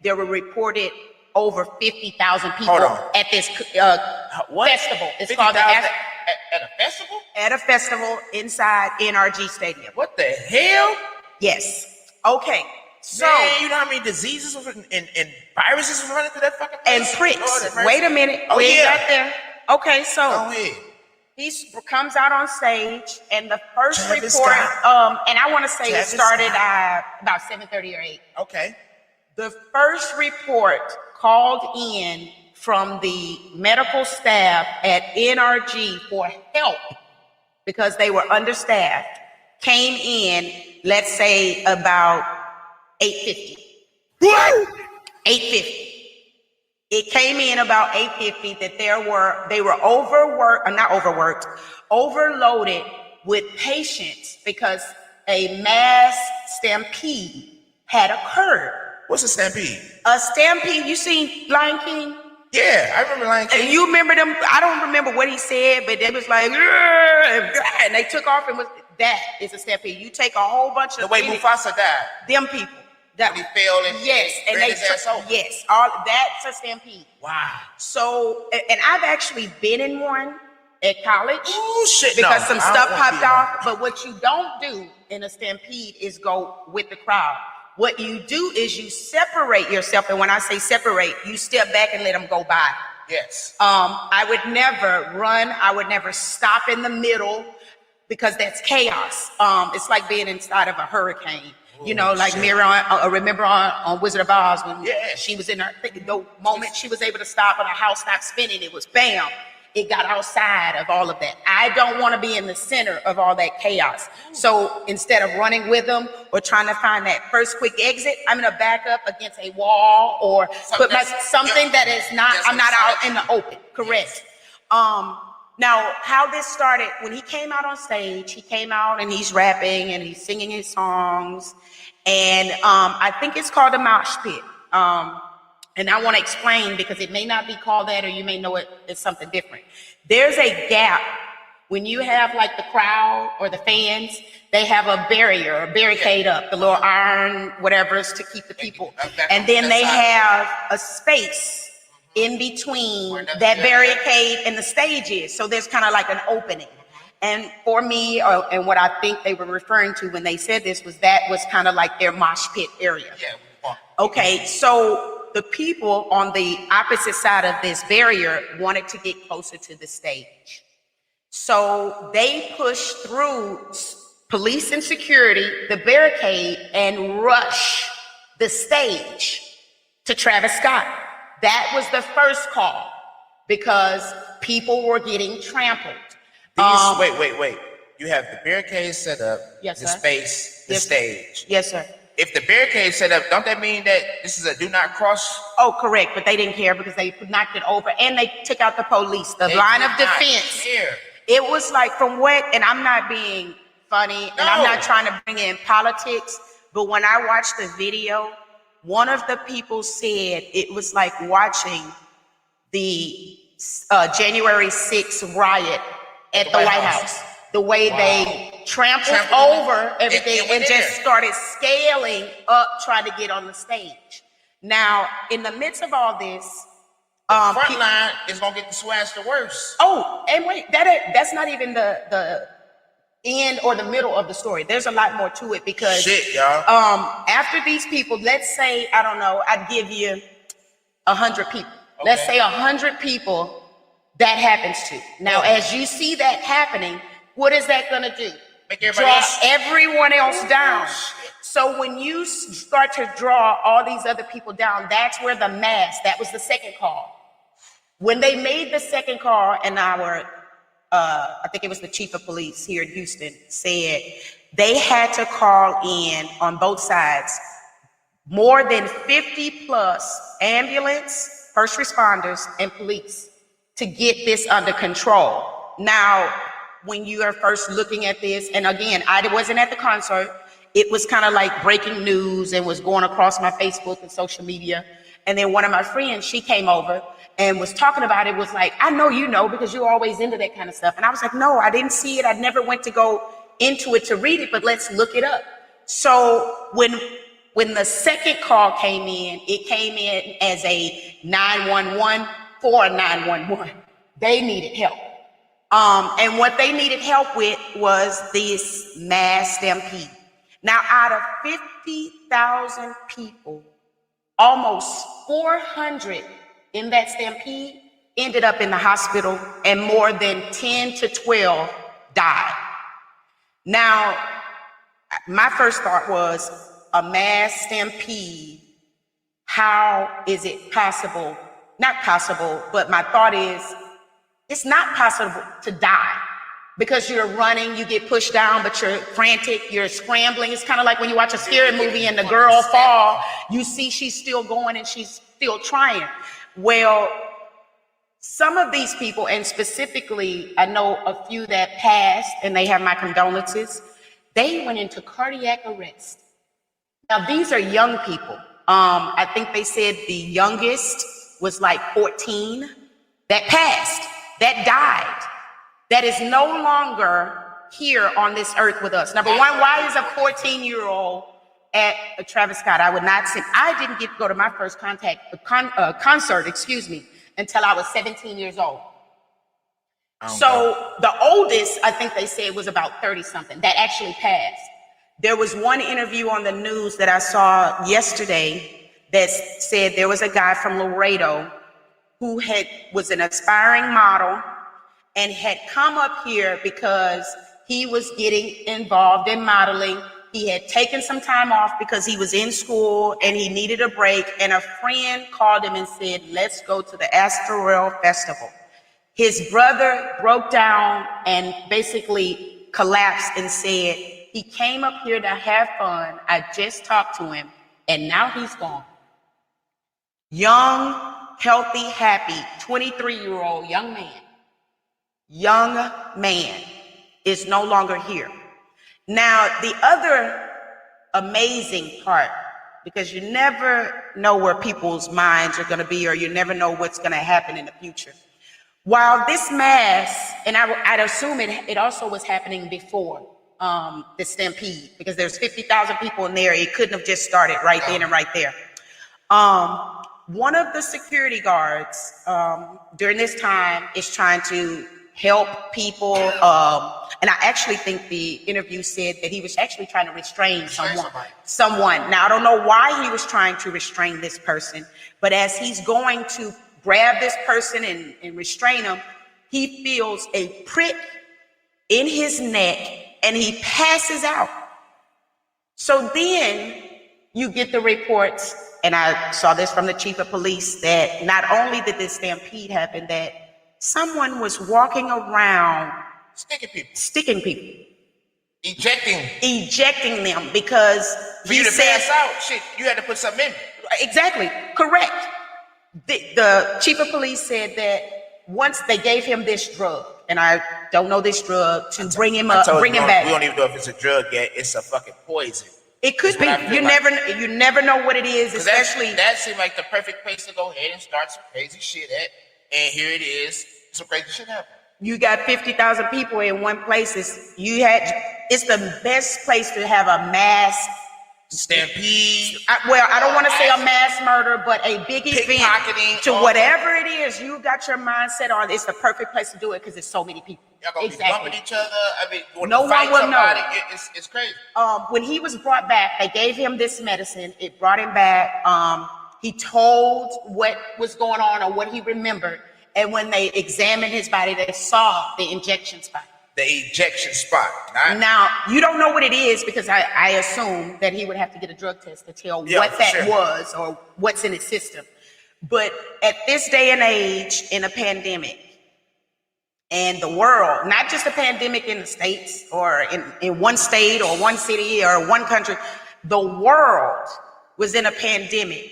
there were reported over 50,000 people at this festival. It's called at a festival? At a festival inside NRG Stadium. What the hell? Yes. Okay. So man, you know how many diseases and viruses was running through that fucking place? And pricks. Wait a minute. We ain't got there. Okay, so he comes out on stage, and the first Travis report, Scott. and I want to say it started about 7:30 or 8. Okay. The first report called in from the medical staff at NRG for help because they were understaffed came in, let's say about 8:50. What? 8:50. It came in about 8:50 that they were overloaded with patients because a mass stampede had occurred. What's a stampede? A stampede. You seen Lion King? Yeah, I remember Lion King. And you remember them? I don't remember what he said, but it was like, and they took off, and that is a stampede. You take a whole bunch of the way Mufasa died. Them people. That he fell and yes, all that's a stampede. Wow. So, and I've actually been in one at college. Oh shit! Because some stuff popped off. But what you don't do in a stampede is go with the crowd. What you do is you separate yourself, and when I say separate, you step back and let them go by. Yes. I would never run. I would never stop in the middle because that's chaos. It's like being inside of a hurricane. You know, like remember on Wizard of Oz when she was in her, the moment she was able to stop and her house stopped spinning, it was bam. It got outside of all of that. I don't want to be in the center of all that chaos. So instead of running with them or trying to find that first quick exit, I'm going to back up against a wall or put something that is not, I'm not out in the open. Correct. Now, how this started, when he came out on stage, he came out and he's rapping and he's singing his songs. And I think it's called a mosh pit. And I want to explain because it may not be called that or you may know it as something different. There's a gap when you have like the crowd or the fans, they have a barricade up, the little iron, whatever's to keep the people. And then they have a space in between that barricade and the stage is. So there's kind of like an opening. And for me, and what I think they were referring to when they said this was that was kind of like their mosh pit area. Okay, so the people on the opposite side of this barrier wanted to get closer to the stage. So they pushed through police and security, the barricade, and rush the stage to Travis Scott. That was the first call because people were getting trampled. Wait. You have the barricade set up, yes, the sir. space, the stage. Yes, sir. If the barricade set up, don't that mean that this is a do not cross? Oh, correct. But they didn't care because they knocked it over and they took out the police, the line of defense. It was like from what, and I'm not being funny and I'm not trying to bring in politics, but when I watched the video, one of the people said it was like watching the January 6th riot at the White House. The way they trampled over everything and just started scaling up, trying to get on the stage. Now, in the midst of all this, the front line is gonna get the swag the worst. Oh, and wait, that's not even the end or the middle of the story. There's a lot more to it because after these people, let's say, I don't know, I'd give you 100 people. Okay. Let's say 100 people that happens to. Now, as you see that happening, what is that going to do? Draw everyone else down. So when you start to draw all these other people down, that's where the mass, that was the second call. When they made the second call and I think it was the chief of police here in Houston said they had to call in on both sides more than 50 plus ambulance, first responders, and police to get this under control. Now, when you are first looking at this, and again, I wasn't at the concert, it was kind of like breaking news and was going across my Facebook and social media. And then one of my friends, she came over and was talking about it, was like, I know you know because you're always into that kind of stuff. And I was like, no, I didn't see it. I never went to go into it to read it, but let's look it up. So when the second call came in, it came in as a 911 for 911. They needed help. And what they needed help with was this mass stampede. Now, out of 50,000 people, almost 400 in that stampede ended up in the hospital and more than 10 to 12 died. Now, my first thought was a mass stampede. How is it possible? Not possible, but my thought is, it's not possible to die because you're running, you get pushed down, but you're frantic, you're scrambling. It's kind of like when you watch a scary movie and the girl fall, you see she's still going and she's still trying. Well, some of these people, and specifically, I know a few that passed and they have my condolences, they went into cardiac arrest. Now, these are young people. I think they said the youngest was like 14 that passed. That died, that is no longer here on this earth with us. Number one, why is a 14-year-old at a Travis Scott? I didn't go to my first concert, until I was 17 years old. So the oldest, I think they said, was about 30 something that actually passed. There was one interview on the news that I saw yesterday that said there was a guy from Laredo who was an aspiring model and had come up here because he was getting involved in modeling. He had taken some time off because he was in school and he needed a break. And a friend called him and said, let's go to the Astroworld Festival. His brother broke down and basically collapsed and said, he came up here to have fun. I just talked to him and now he's gone. Young, healthy, happy, 23-year-old young man is no longer here. Now, the other amazing part, because you never know where people's minds are going to be, or you never know what's going to happen in the future. While this mass, and I'd assume it also was happening before the stampede, because there's 50,000 people in there. It couldn't have just started right then and right there. One of the security guards during this time is trying to help people. And I actually think the interview said that he was actually trying to restrain someone. Now, I don't know why he was trying to restrain this person, but as he's going to grab this person and restrain him, he feels a prick in his neck and he passes out. So then you get the reports, and I saw this from the chief of police, that not only did this stampede happen, that someone was walking around sticking people, ejecting them, because for you to pass out, shit, you had to put something in. Exactly, correct. The chief of police said that once they gave him this drug, and I don't know this drug, to bring him back. We don't even know if it's a drug yet. It's a fucking poison. It could be. You never know what it is, especially. That seemed like the perfect place to go ahead and start some crazy shit at. And here it is. Some crazy shit happened. You got 50,000 people in one place. It's the best place to have a mass stampede. I don't want to say a mass murder, but a big event to whatever it is you got your mindset on. It's the perfect place to do it because there's so many people. Y'all gonna be bumping each other. I mean, no one will know. It's crazy. When he was brought back, they gave him this medicine. It brought him back. He told what was going on or what he remembered. And when they examined his body, they saw the injection spot. Now, you don't know what it is, because I assume that he would have to get a drug test to tell what that was or what's in his system. But at this day and age, in a pandemic, and the world, not just a pandemic in the States or in one state or one city or one country, the world was in a pandemic.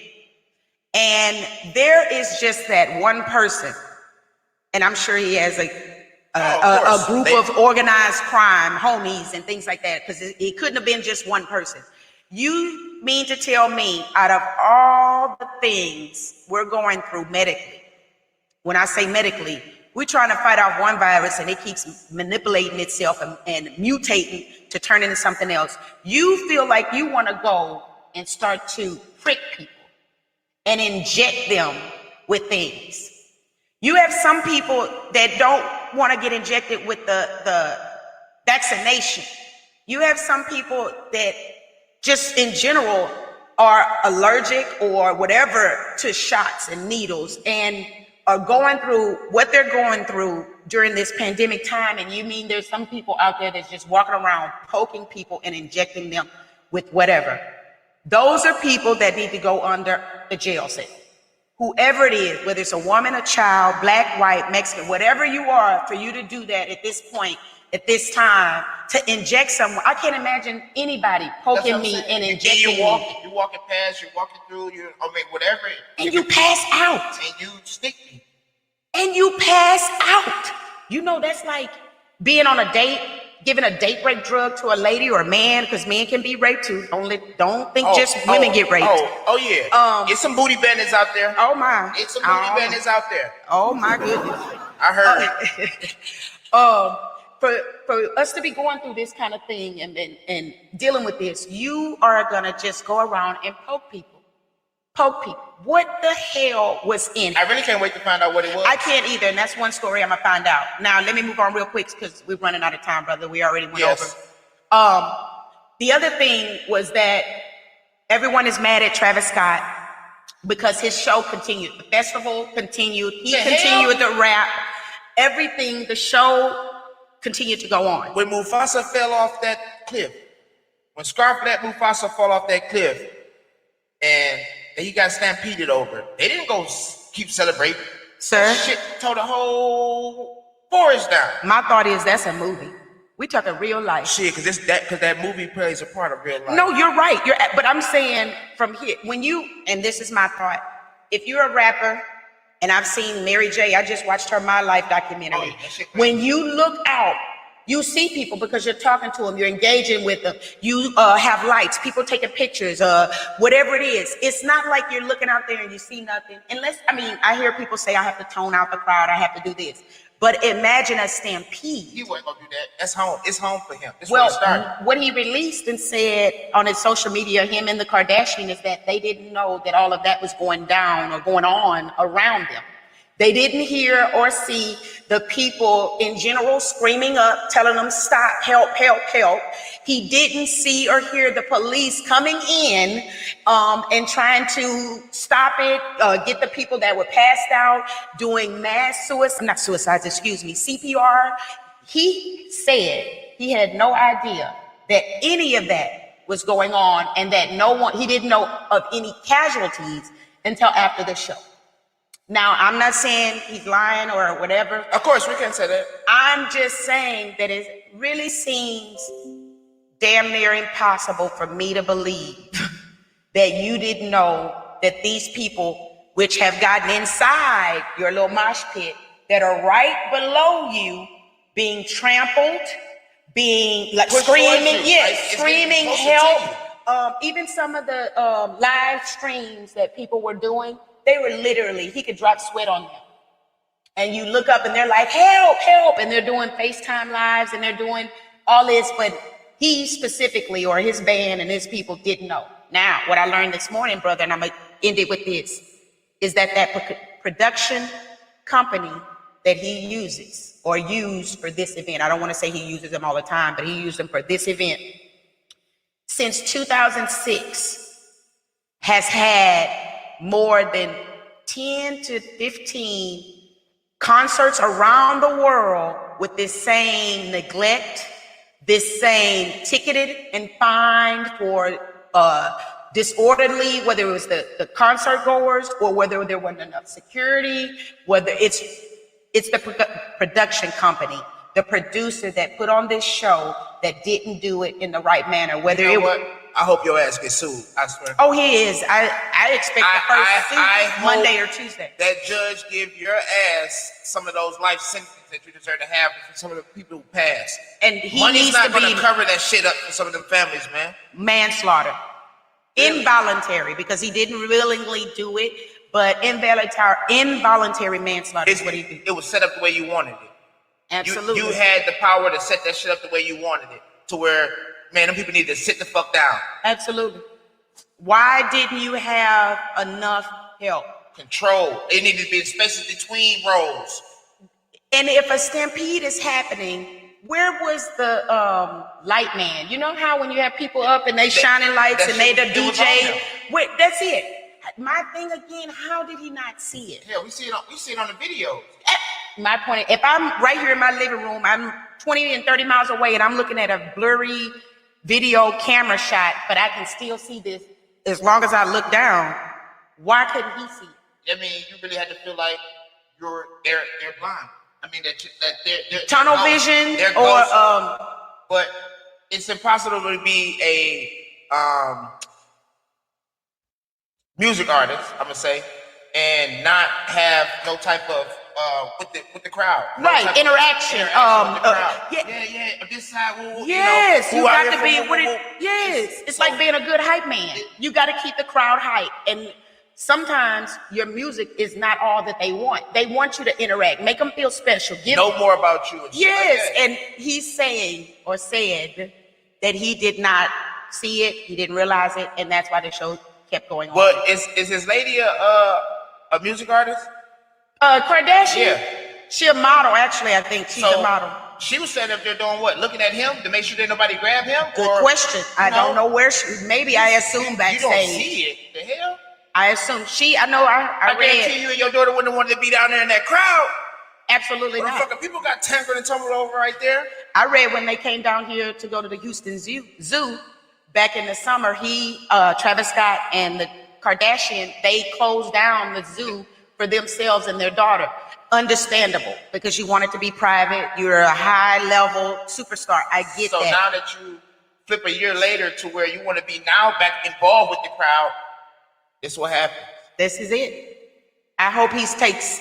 And there is just that one person, and I'm sure he has a group of organized crime homies and things like that, because it couldn't have been just one person. You mean to tell me, out of all the things we're going through medically, when I say medically, we're trying to fight off one virus and it keeps manipulating itself and mutating to turn into something else. You feel like you want to go and start to prick people and inject them with things. You have some people that don't want to get injected with the vaccination. You have some people that just in general are allergic or whatever to shots and needles and are going through what they're going through during this pandemic time. And you mean there's some people out there that's just walking around poking people and injecting them with whatever. Those are people that need to go under the jail cell. Whoever it is, whether it's a woman, a child, black, white, Mexican, whatever you are, for you to do that at this point, at this time, to inject someone. I can't imagine anybody poking me and injecting me. You're walking past, you're walking through, whatever. And you pass out. And you stick me. And you pass out. You know, that's like being on a date, giving a date rape drug to a lady or a man, because men can be raped too. Don't think just women get raped. Yeah. Get some booty bandits out there. Oh my. Get some booty bandits out there. Oh my goodness. I heard it. For us to be going through this kind of thing and dealing with this, you are gonna just go around and poke people. What the hell was in it? I really can't wait to find out what it was. I can't either, and that's one story I'm gonna find out. Now, let me move on real quick because we're running out of time, brother. We already went over. The other thing was that everyone is mad at Travis Scott. because his show continued. The festival continued. He continued to rap. Everything, the show continued to go on. When Mufasa fell off that cliff, when Scarf let Mufasa fall off that cliff, and he got stampeded over, they didn't go keep celebrating. Sir? That shit tore the whole forest down. My thought is that's a movie. We talking real life. Shit, because that movie plays a part of real life. No, you're right. But I'm saying from here, and this is my thought, if you're a rapper, and I've seen Mary J. I just watched her My Life documentary. Oh, yeah, when you look out, you see people because you're talking to them, you're engaging with them. You have likes, people taking pictures, whatever it is. It's not like you're looking out there and you see nothing. I hear people say, I have to tone out the crowd, I have to do this. But imagine a stampede. He wasn't gonna do that. That's home. It's home for him. That's where it started. What he released and said on his social media, him and the Kardashian, is that they didn't know that all of that was going down or going on around them. They didn't hear or see the people in general screaming up, telling them, stop, help, help, help. He didn't see or hear the police coming in and trying to stop it, get the people that were passed out, doing CPR. He said he had no idea that any of that was going on and that he didn't know of any casualties until after the show. Now, I'm not saying he's lying or whatever. Of course, we can't say that. I'm just saying that it really seems damn near impossible for me to believe that you didn't know that these people, which have gotten inside your little mosh pit, that are right below you, being trampled, being like screaming, screaming help. Even some of the live streams that people were doing, they were literally, he could drop sweat on them. And you look up and they're like, help, help. And they're doing FaceTime lives and they're doing all this, but he specifically, or his band and his people, didn't know. Now, what I learned this morning, brother, and I'm going to end it with this, is that production company that he uses or used for this event, I don't want to say he uses them all the time, but he used them for this event, since 2006 has had more than 10 to 15 concerts around the world with this same neglect, this same ticketed and fined for disorderly, whether it was the concert goers or whether there wasn't enough security, whether it's the production company, the producer that put on this show that didn't do it in the right manner, whether you know what? I hope your ass gets sued. I swear. Oh, he is. I expect the first suit Monday or Tuesday. That judge give your ass some of those life sentences that you deserve to have for some of the people who passed. And he money's needs not to going be to cover that shit up for some of them families, man. Manslaughter, Really? involuntary, because he didn't willingly do it, but involuntary manslaughter is what he did. It was set up the way you wanted it. Absolutely. You had the power to set that shit up the way you wanted it, to where, man, them people need to sit the fuck down. Absolutely. Why didn't you have enough help? Control. It needed to be spaces between rows. And if a stampede is happening, where was the light man? You know how when you have people up and they shining lights and they the DJ? Wait, that's it. My thing again, how did he not see it? Hell, we see it on the videos. My point, if I'm right here in my living room, I'm 20 and 30 miles away and I'm looking at a blurry video camera shot, but I can still see this as long as I look down, why couldn't he see it? I mean, you really had to feel like they're blind. I mean, that they're tunnel vision but it's impossible to be a music artist, I'm gonna say, and not have no type of with the crowd, right? Interaction. With the crowd. Yeah. This side. Yes, you got to be. Yes, it's like being a good hype man. You got to keep the crowd hype, and sometimes your music is not all that they want. They want you to interact, make them feel special. Know more about you. And yes, like and he's saying or said that he did not see it, he didn't realize it, and that's why the show kept going on. But is his lady a music artist? Kardashian. Yeah. She a model, actually. I think she's a model. She was sitting up there doing what? Looking at him to make sure that nobody grabbed him? Good question. I don't know where she. Maybe I assume backstage. You don't see it. The hell? I assume I guarantee read. you and your daughter wouldn't want to be down there in that crowd. Absolutely not. Motherfucker, people got tangled and tumbled over right there. I read when they came down here to go to the Houston Zoo back in the summer, Travis Scott and the Kardashian, they closed down the zoo for themselves and their daughter. Understandable, because you want it to be private. You're a high-level superstar. I get that. So now that you flip a year later to where you want to be now back involved with the crowd, this is what happens. This is it. I hope he takes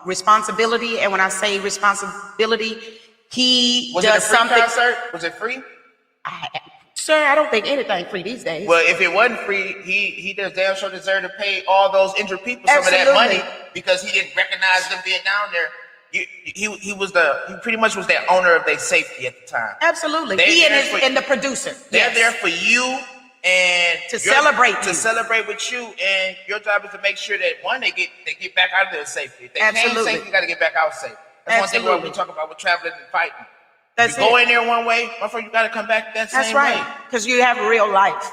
responsibility, and when I say responsibility, he does something. Concert? Was it free? Sir, I don't think anything free these days. Well, if it wasn't free, he does damn sure deserve to pay all those injured people some of that money because he didn't recognize them being down there. He pretty much was the owner of their safety at the time. Absolutely. He and the producer. They're there for you and to celebrate with you, and your job is to make sure that one, they get back out of their safety. If they came safe, you got to get back out safe. That's one thing we talk about with traveling and fighting. That's you go in there one way, motherfucker, you got to come back that same way. That's right, because you have real life.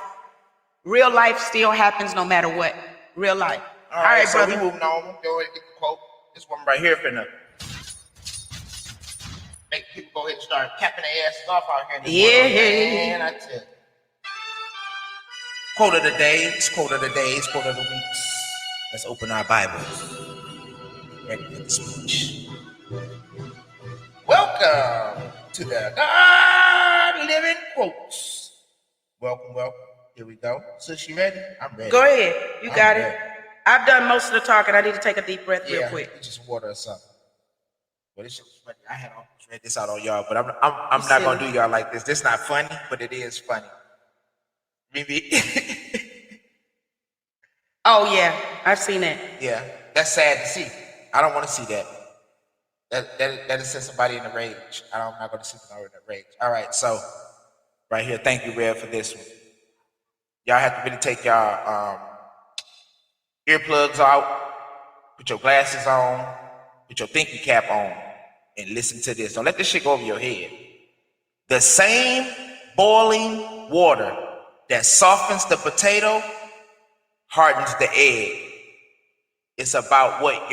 Real life still happens no matter what. Real life. All right, so brother. We moving on. We'll go ahead and get the quote. This one right here finna make people go ahead and start capping their asses off out here in this world. Man, I tell you. Quote of the days, quote of the days, quote of the weeks. Let's open our Bibles. Ready for the speech. Welcome to the God Living Quotes. Welcome. Here we go. Sis, you ready? I'm ready. Go ahead. You got it. I've done most of the talking. I need to take a deep breath real quick. Get you some water or something. Well, this shit was funny. I had read this out on y'all, but I'm not gonna do y'all like this. This is not funny, but it is funny. Maybe. Oh yeah, I've seen that. Yeah, that's sad to see. I don't want to see that. That is send somebody in a rage. I'm not going to see somebody in a rage. All right, so right here, thank you, Rev, for this one. Y'all have to really take y'all earplugs out, put your glasses on, put your thinking cap on, and listen to this. Don't let this shit go over your head. The same boiling water that softens the potato hardens the egg. It's about what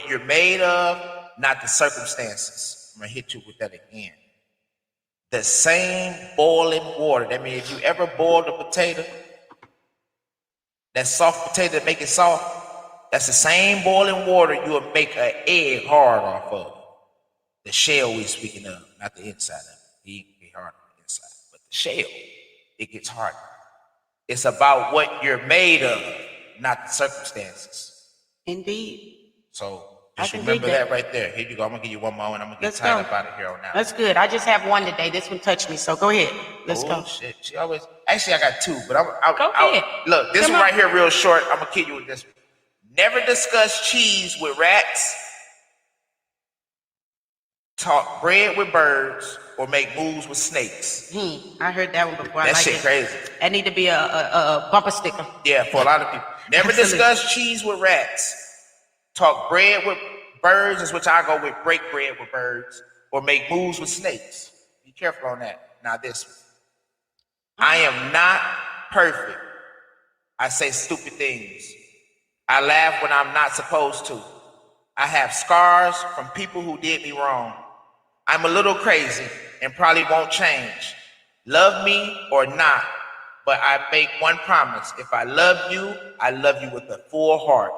you're made of, not the circumstances. I'm gonna hit you with that again. The same boiling water. That means if you ever boiled a potato, that soft potato that make it soft, that's the same boiling water you will make an egg hard off of. The shell we're speaking of, not the inside of it. It can be hard on the inside, but the shell, it gets harder. It's about what you're made of, not the circumstances. Indeed. So just remember that right there. Here you go. I'm gonna give you one more, and I'm gonna get tied up out of here on now. That's good. I just have one today. This one touched me, so go ahead. Let's go. Shit. She always. Actually, I got two, but go ahead. Look, this one right here, real short. I'm gonna kill you with this one. Never discuss cheese with rats. Talk bread with birds, or make moves with snakes. I heard that one before. That shit crazy. That need to be a bumper sticker. Yeah, for a lot of people. Never discuss cheese with rats. Talk bread with birds, is which I go with. Break bread with birds, or make moves with snakes. Be careful on that. Now this one. I am not perfect. I say stupid things. I laugh when I'm not supposed to. I have scars from people who did me wrong. I'm a little crazy and probably won't change. Love me or not, but I make one promise. If I love you with a full heart.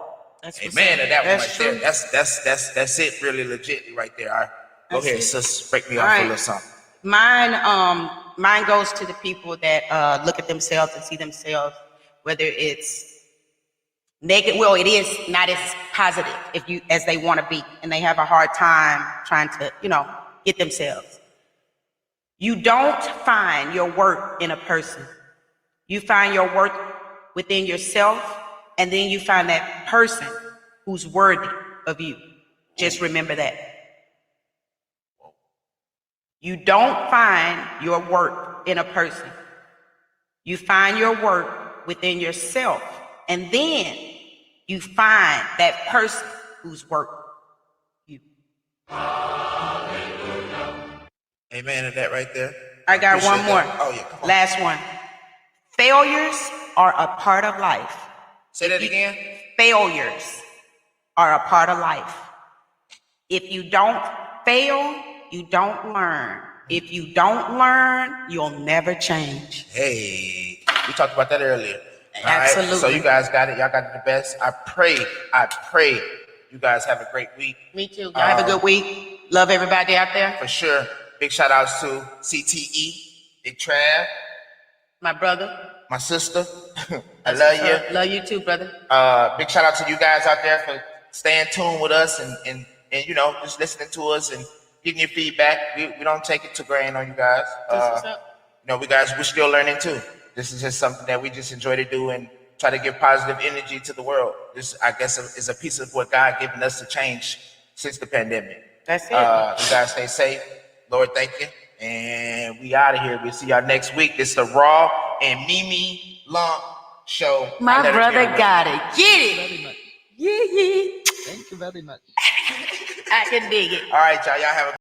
Amen to that one right there. That's it, really legit right there. Go ahead, sis. Break me off a little something. Mine goes to the people that look at themselves and see themselves, whether it's negative. Well, it is not as positive as they want to be, and they have a hard time trying to, get themselves. You don't find your worth in a person. You find your worth within yourself, and then you find that person who's worthy of you. Just remember that. You don't find your worth in a person. You find your worth within yourself, and then you find that person who's worth you. Amen to that right there. I got one more. Oh, yeah. Come on. Last one. Failures are a part of life. Say that again. Failures are a part of life. If you don't fail, you don't learn. If you don't learn, you'll never change. Hey, we talked about that earlier. Absolutely. All right? So you guys got it. Y'all got it the best. I pray you guys have a great week. Me too. Y'all have a good week. Love everybody out there. For sure. Big shout outs to CTE, Big Trav. My brother. My sister. I love you. Love you too, brother. Big shout out to you guys out there for staying tuned with us and you know, just listening to us and giving you feedback. We don't take it to grain on you guys. What's up? You know, we're still learning too. This is just something that we just enjoy to do and try to give positive energy to the world. This, I guess, is a piece of what God given us to change since the pandemic. That's it. You guys stay safe. Lord, thank you. And we out of here. We'll see y'all next week. This is the Raw and Mimi Lump Show. My brother got it. Get it. Yeah. Thank you very much. I can dig it. All right, y'all. Y'all have a